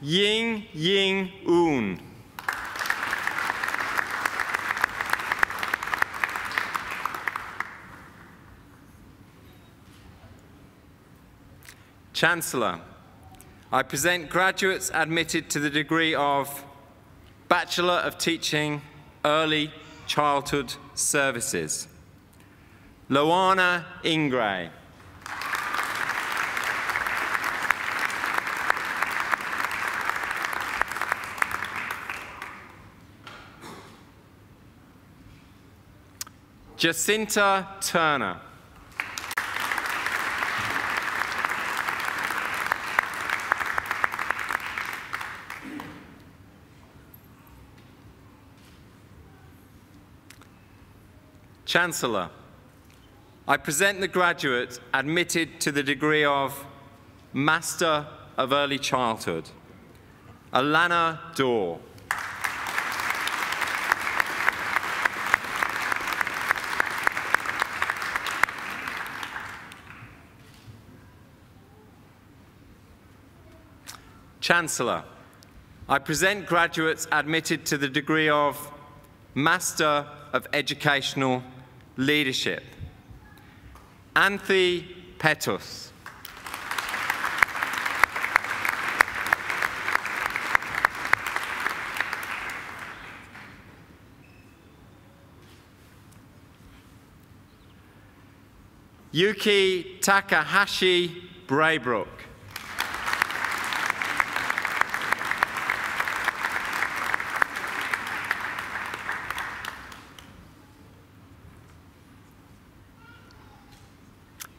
Ying Ying Un. Chancellor, I present graduates admitted to the degree of Bachelor of Teaching, Early Childhood Services. Loana Ingray. Jacinta Turner. Chancellor, I present the graduate admitted to the degree of Master of Early Childhood, Alana Dorr. Chancellor, I present graduates admitted to the degree of Master of Educational Leadership, Anthi Petus. Yuki Takahashi Braybrook.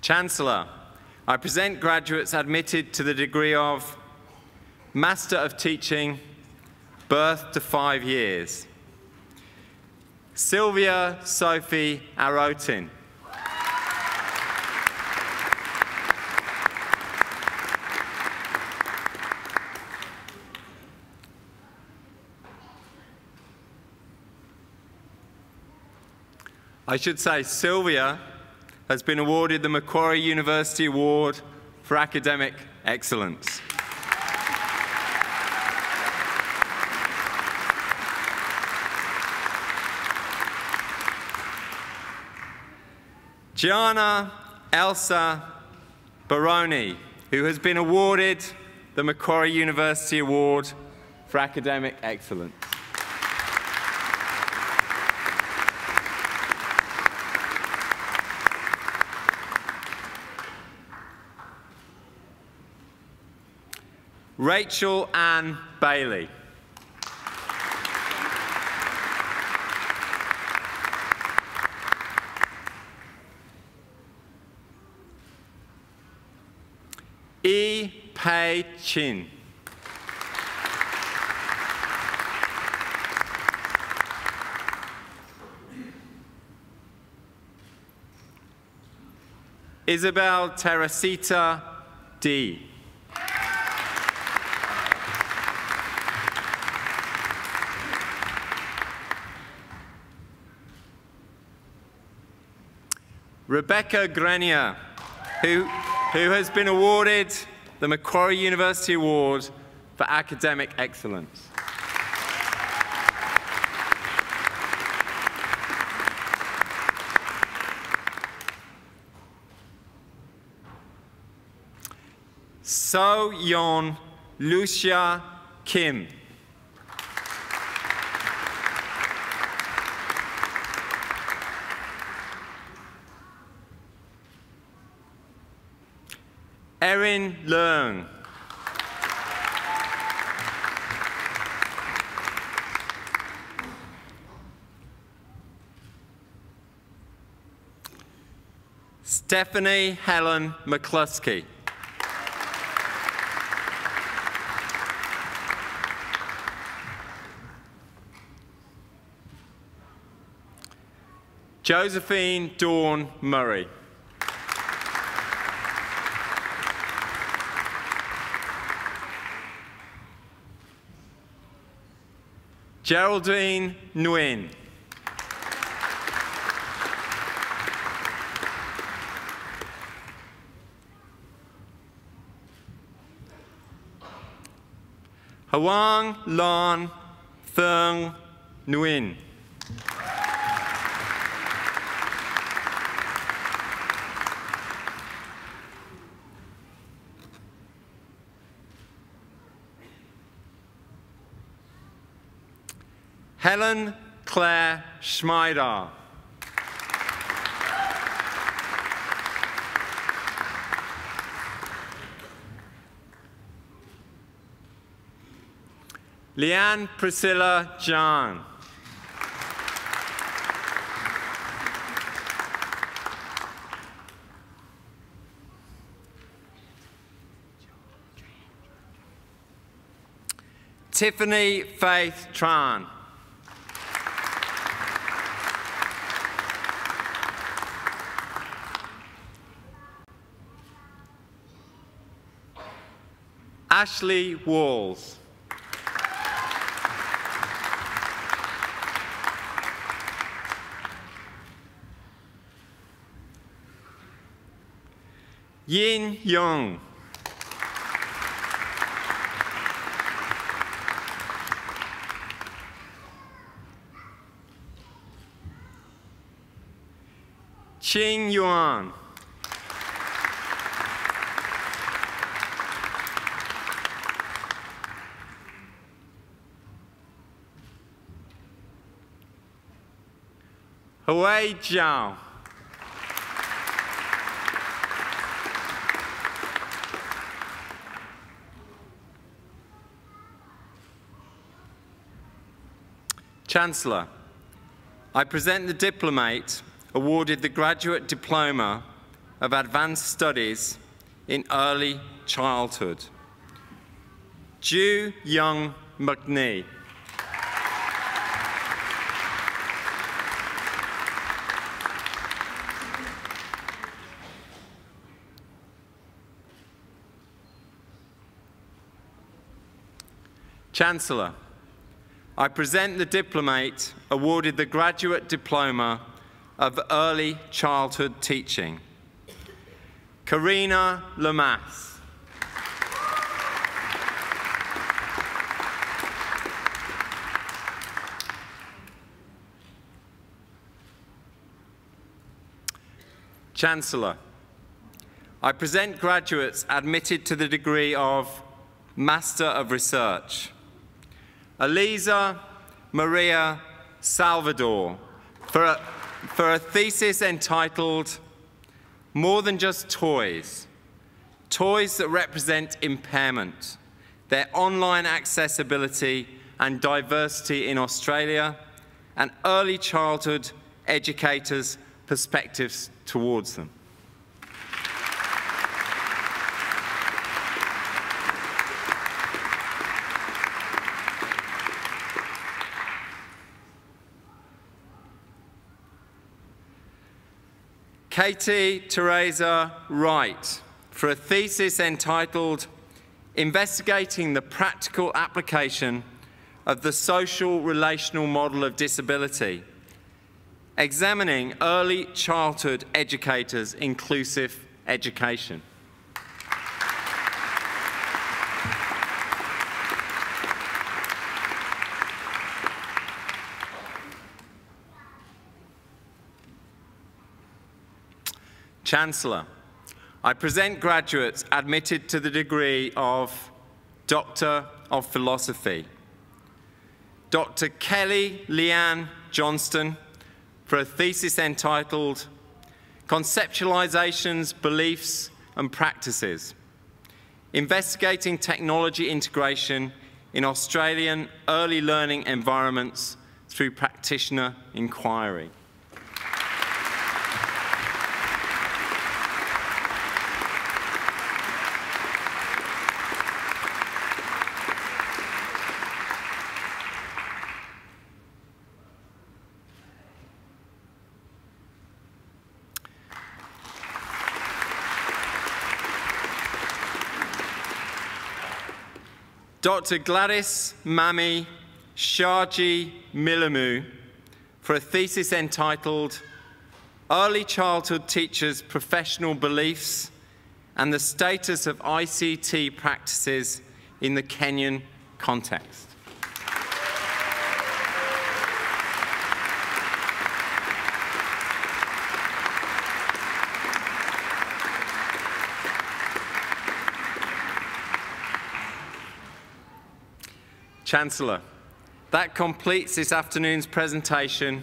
Chancellor, I present graduates admitted to the degree of Master of Teaching, Birth to 5 years. Sylvia Sophie Arotin. I should say Sylvia has been awarded the Macquarie University Award for Academic Excellence. Gianna Elsa Baroni, who has been awarded the Macquarie University Award for Academic Excellence. Rachel Ann Bailey. E. Pei Chin. Isabel Teresita D. Rebecca Grenier, who has been awarded the Macquarie University Award for Academic Excellence. So Yeon Lucia Kim. Erin Leung. Stephanie Helen McCluskey. Josephine Dawn Murray. Geraldine Nguyen. Hwang Lon Thung Nguyen. Helen Claire Schmeider. Leanne Priscilla John. Tiffany Faith Tran. Ashley Walls. Yin Young. Qing Yuan. Hui Zhao. Chancellor, I present the diplomate awarded the Graduate Diploma of Advanced Studies in Early Childhood, Ju Young McNee. Chancellor, I present the diplomate awarded the Graduate Diploma of Early Childhood Teaching, Karina Lamass. Chancellor, I present graduates admitted to the degree of Master of Research. Eliza Maria Salvador for a thesis entitled More Than Just Toys, Toys That Represent Impairment, Their Online Accessibility and Diversity in Australia, and Early Childhood Educators' Perspectives towards them. Katie Teresa Wright for a thesis entitled Investigating the Practical Application of the Social Relational Model of Disability, Examining Early Childhood Educators' Inclusive Education. Chancellor, I present graduates admitted to the degree of Doctor of Philosophy. Dr. Kelly Leanne Johnston for a thesis entitled Conceptualizations, Beliefs and Practices, Investigating Technology Integration in Australian Early Learning Environments through Practitioner Inquiry. Dr. Gladys Mami Shaji Milamu for a thesis entitled Early Childhood Teachers' Professional Beliefs and the Status of ICT Practices in the Kenyan Context. Chancellor, that completes this afternoon's presentation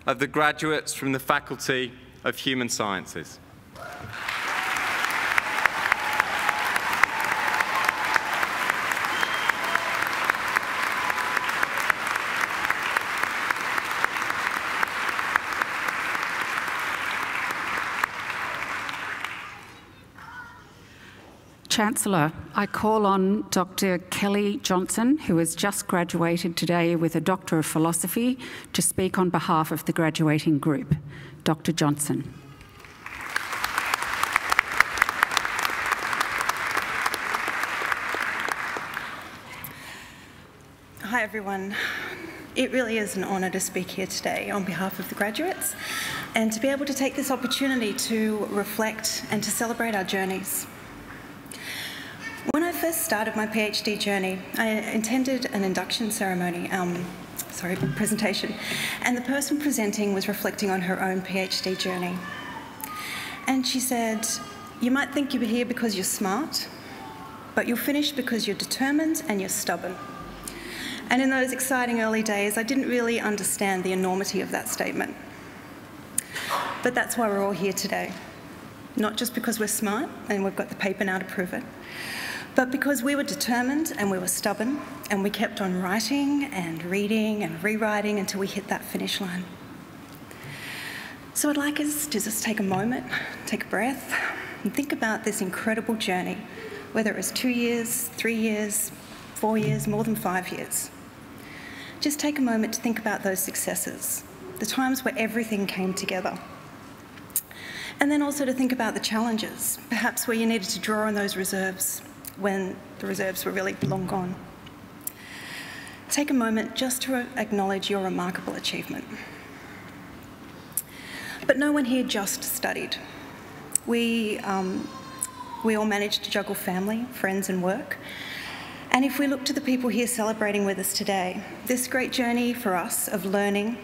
of the graduates from the Faculty of Human Sciences. Chancellor, I call on Dr. Kelly Johnson, who has just graduated today with a Doctor of Philosophy, to speak on behalf of the graduating group. Dr. Johnson. Hi everyone. It really is an honour to speak here today on behalf of the graduates and to be able to take this opportunity to reflect and to celebrate our journeys. When I first started my PhD journey, I attended an induction ceremony, presentation, and the person presenting was reflecting on her own PhD journey. And she said, "You might think you're here because you're smart, but you'll finish because you're determined and you're stubborn." And in those exciting early days, I didn't really understand the enormity of that statement. But that's why we're all here today. Not just because we're smart and we've got the paper now to prove it, but because we were determined and we were stubborn and we kept on writing and reading and rewriting until we hit that finish line. So I'd like us to just take a moment, take a breath, and think about this incredible journey, whether it was 2 years, 3 years, 4 years, more than 5 years. Just take a moment to think about those successes, the times where everything came together. And then also to think about the challenges, perhaps where you needed to draw on those reserves when the reserves were really long gone. Take a moment just to acknowledge your remarkable achievement. But no one here just studied. We all managed to juggle family, friends and work. And if we look to the people here celebrating with us today, this great journey for us of learning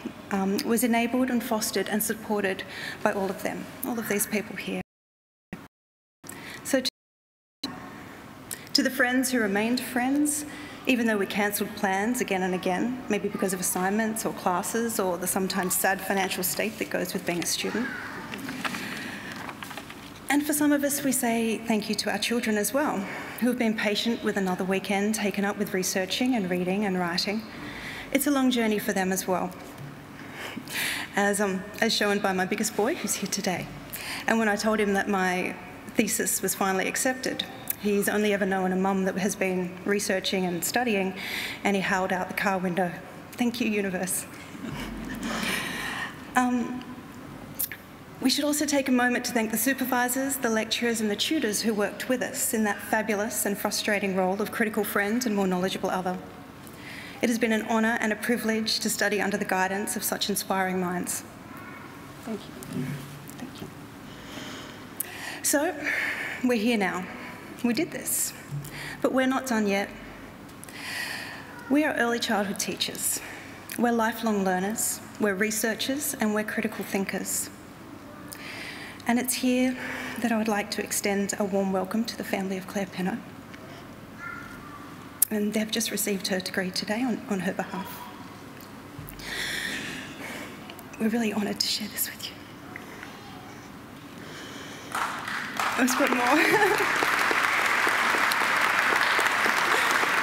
was enabled and fostered and supported by all of them, all of these people here. So to the friends who remained friends, even though we cancelled plans again and again, maybe because of assignments or classes or the sometimes sad financial state that goes with being a student. And for some of us, we say thank you to our children as well, who have been patient with another weekend taken up with researching and reading and writing. It's a long journey for them as well, as shown by my biggest boy, who's here today. And when I told him that my thesis was finally accepted, he's only ever known a mum that has been researching and studying, and he howled out the car window, "Thank you, universe." We should also take a moment to thank the supervisors, the lecturers and the tutors who worked with us in that fabulous and frustrating role of critical friend and more knowledgeable other. It has been an honour and a privilege to study under the guidance of such inspiring minds. Thank you. Thank you. So, we're here now. We did this, but we're not done yet. We are early childhood teachers. We're lifelong learners, we're researchers and we're critical thinkers. And it's here that I would like to extend a warm welcome to the family of Claire Penno. And they've just received her degree today on her behalf. We're really honoured to share this with you. I've got more.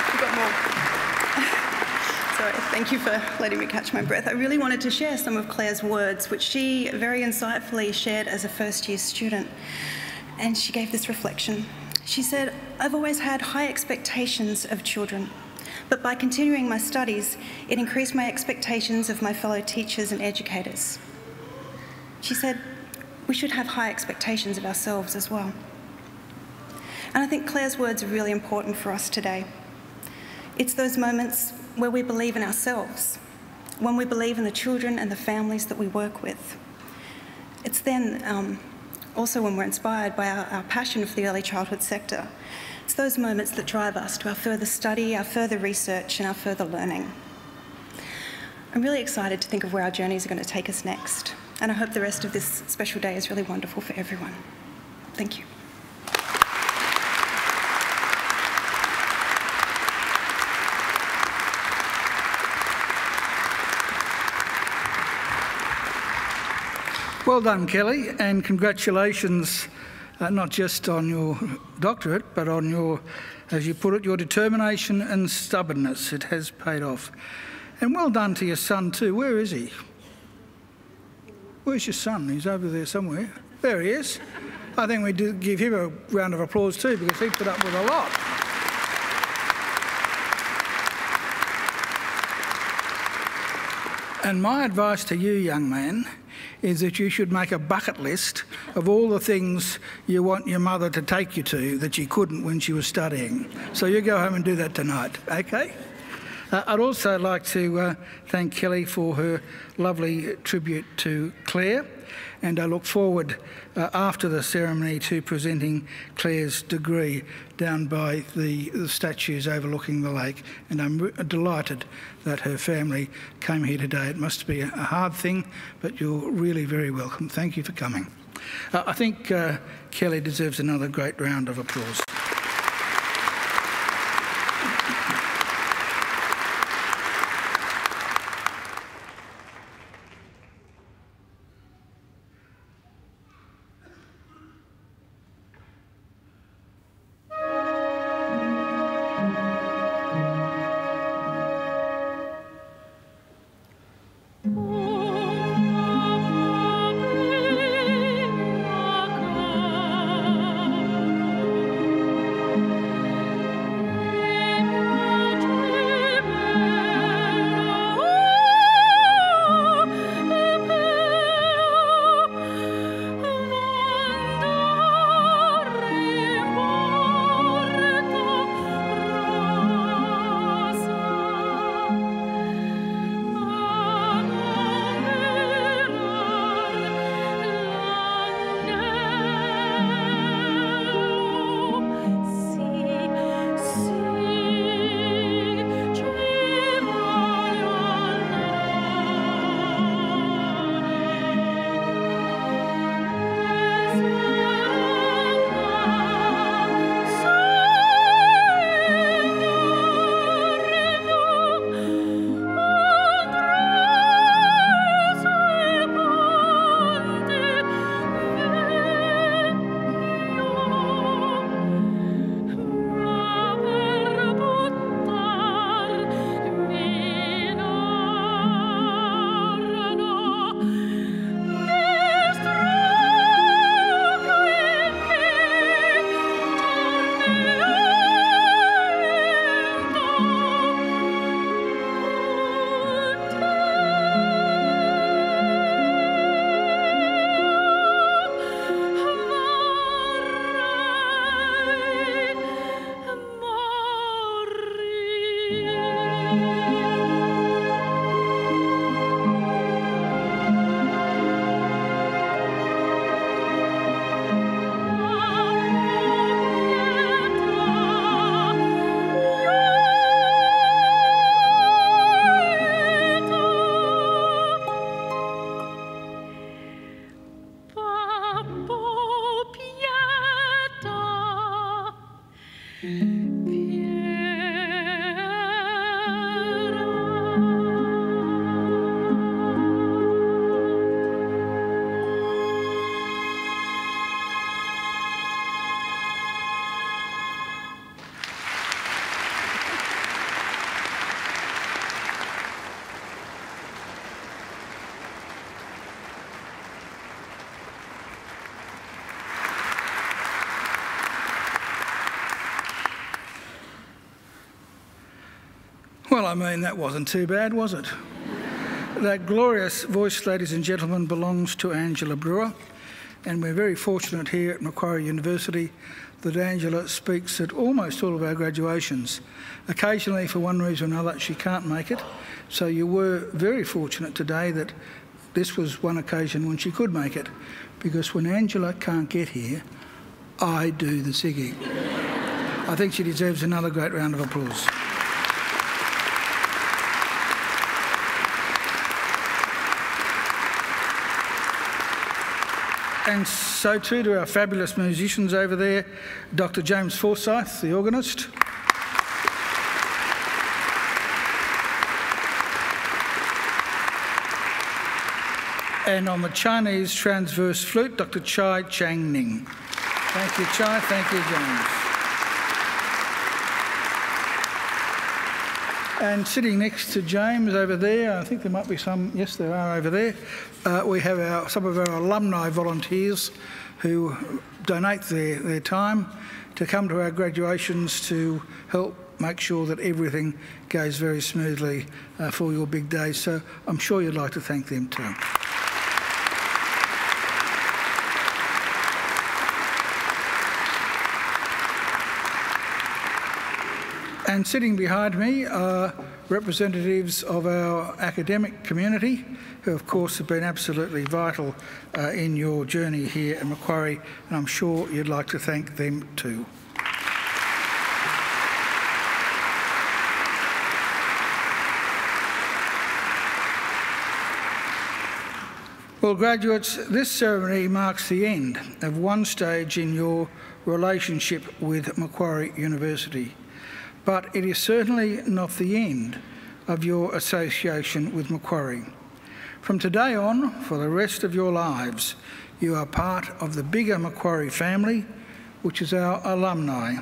I've got more. Sorry, thank you for letting me catch my breath. I really wanted to share some of Claire's words, which she very insightfully shared as a first-year student. And she gave this reflection. She said, "I've always had high expectations of children, but by continuing my studies, it increased my expectations of my fellow teachers and educators." She said, we should have high expectations of ourselves as well. And I think Claire's words are really important for us today. It's those moments where we believe in ourselves, when we believe in the children and the families that we work with. It's then also when we're inspired by our passion for the early childhood sector. It's those moments that drive us to our further study, our further research and our further learning. I'm really excited to think of where our journeys are going to take us next, and I hope the rest of this special day is really wonderful for everyone. Thank you. Well done, Kelly, and congratulations not just on your doctorate, but on your, as you put it, your determination and stubbornness. It has paid off. And well done to your son too. Where is he? Where's your son? He's over there somewhere. There he is. I think we do give him a round of applause too, because he put up with a lot. And my advice to you, young man, is that you should make a bucket list of all the things you want your mother to take you to that she couldn't when she was studying. So you go home and do that tonight, okay? I'd also like to thank Kelly for her lovely tribute to Claire, and I look forward after the ceremony to presenting Claire's degree down by the statues overlooking the lake, and I'm delighted that her family came here today. It must be a hard thing, but you're really very welcome. Thank you for coming. I think Kelly deserves another great round of applause. Well, I mean, that wasn't too bad, was it? That glorious voice, ladies and gentlemen, belongs to Angela Brewer, and we're very fortunate here at Macquarie University that Angela speaks at almost all of our graduations. Occasionally, for one reason or another, she can't make it, so you were very fortunate today that this was one occasion when she could make it, because when Angela can't get here, I do the singing. I think she deserves another great round of applause. And so too to our fabulous musicians over there, Dr. James Forsyth, the organist. And on the Chinese transverse flute, Dr. Chai Chang Ning. Thank you, Chai. Thank you, James. And sitting next to James over there, I think there might be some, yes, there are over there, we have some of our alumni volunteers who donate their time to come to our graduations to help make sure that everything goes very smoothly for your big day. So I'm sure you'd like to thank them too. And sitting behind me are representatives of our academic community, who of course have been absolutely vital in your journey here at Macquarie, and I'm sure you'd like to thank them too. Well, graduates, this ceremony marks the end of one stage in your relationship with Macquarie University. But it is certainly not the end of your association with Macquarie. From today on, for the rest of your lives, you are part of the bigger Macquarie family, which is our alumni,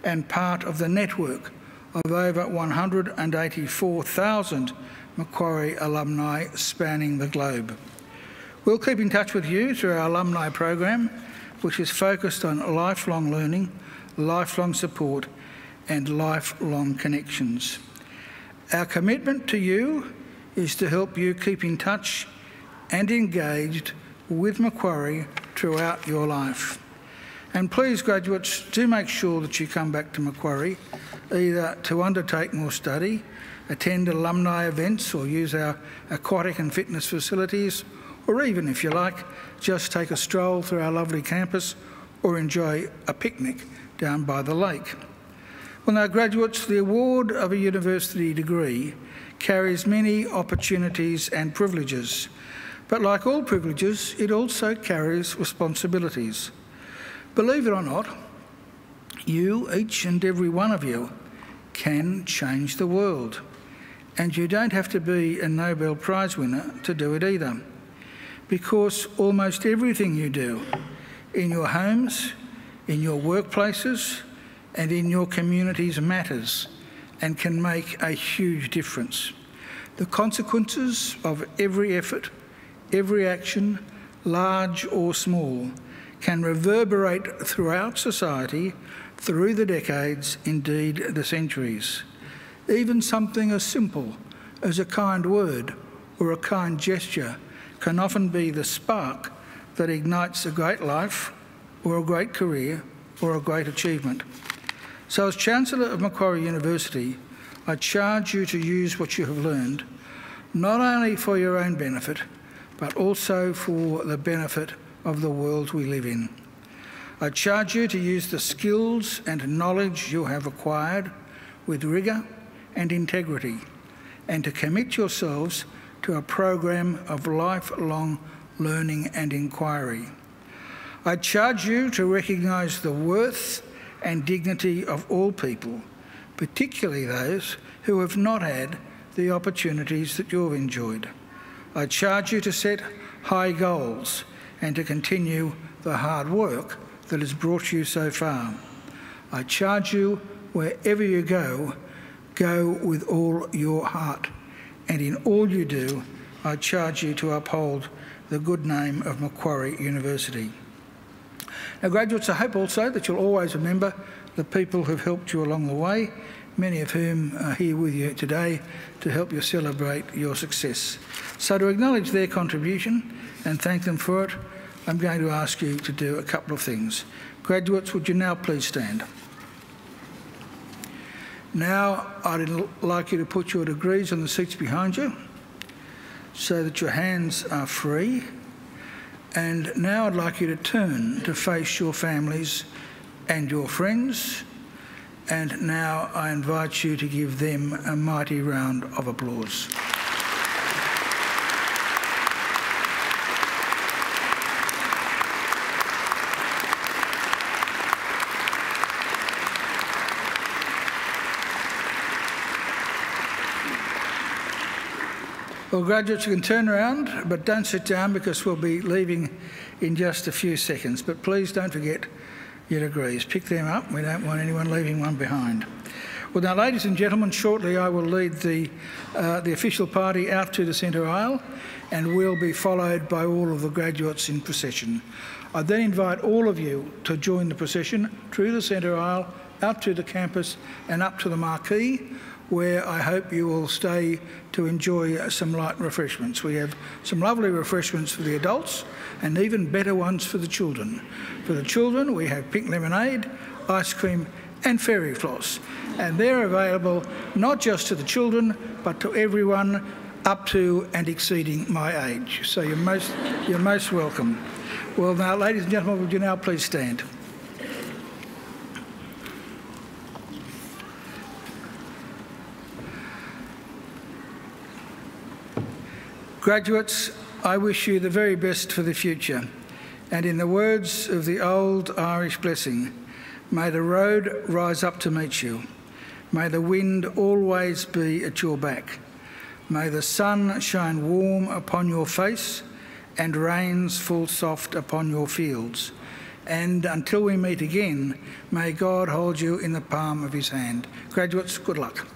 and part of the network of over 184,000 Macquarie alumni spanning the globe. We'll keep in touch with you through our alumni program, which is focused on lifelong learning, lifelong support, and lifelong connections. Our commitment to you is to help you keep in touch and engaged with Macquarie throughout your life. And please, graduates, do make sure that you come back to Macquarie, either to undertake more study, attend alumni events, or use our aquatic and fitness facilities, or even, if you like, just take a stroll through our lovely campus or enjoy a picnic down by the lake. Well, now, graduates, the award of a university degree carries many opportunities and privileges, but like all privileges, it also carries responsibilities. Believe it or not, you, each and every one of you, can change the world, and you don't have to be a Nobel Prize winner to do it either, because almost everything you do in your homes, in your workplaces, and in your communities matters and can make a huge difference. The consequences of every effort, every action, large or small, can reverberate throughout society, through the decades, indeed the centuries. Even something as simple as a kind word or a kind gesture can often be the spark that ignites a great life or a great career or a great achievement. So as Chancellor of Macquarie University, I charge you to use what you have learned, not only for your own benefit, but also for the benefit of the world we live in. I charge you to use the skills and knowledge you have acquired with rigour and integrity, and to commit yourselves to a program of lifelong learning and inquiry. I charge you to recognise the worth and dignity of all people, particularly those who have not had the opportunities that you've enjoyed. I charge you to set high goals and to continue the hard work that has brought you so far. I charge you, wherever you go, go with all your heart, and in all you do, I charge you to uphold the good name of Macquarie University. Now, graduates, I hope also that you'll always remember the people who've helped you along the way, many of whom are here with you today to help you celebrate your success. So to acknowledge their contribution and thank them for it, I'm going to ask you to do a couple of things. Graduates, would you now please stand? Now I'd like you to put your degrees on the seats behind you so that your hands are free. And now I'd like you to turn to face your families and your friends. And now I invite you to give them a mighty round of applause. Well, graduates, you can turn around, but don't sit down because we'll be leaving in just a few seconds. But please don't forget your degrees. Pick them up. We don't want anyone leaving one behind. Well, now, ladies and gentlemen, shortly I will lead the official party out to the centre aisle, and we'll be followed by all of the graduates in procession. I then invite all of you to join the procession through the centre aisle, out to the campus and up to the Macquarie, where I hope you will stay to enjoy some light refreshments. We have some lovely refreshments for the adults and even better ones for the children. For the children, we have pink lemonade, ice cream and fairy floss. And they're available not just to the children, but to everyone up to and exceeding my age. So you're most welcome. Well, now, ladies and gentlemen, would you now please stand? Graduates, I wish you the very best for the future. And in the words of the old Irish blessing, may the road rise up to meet you. May the wind always be at your back. May the sun shine warm upon your face and rains fall soft upon your fields. And until we meet again, may God hold you in the palm of his hand. Graduates, good luck.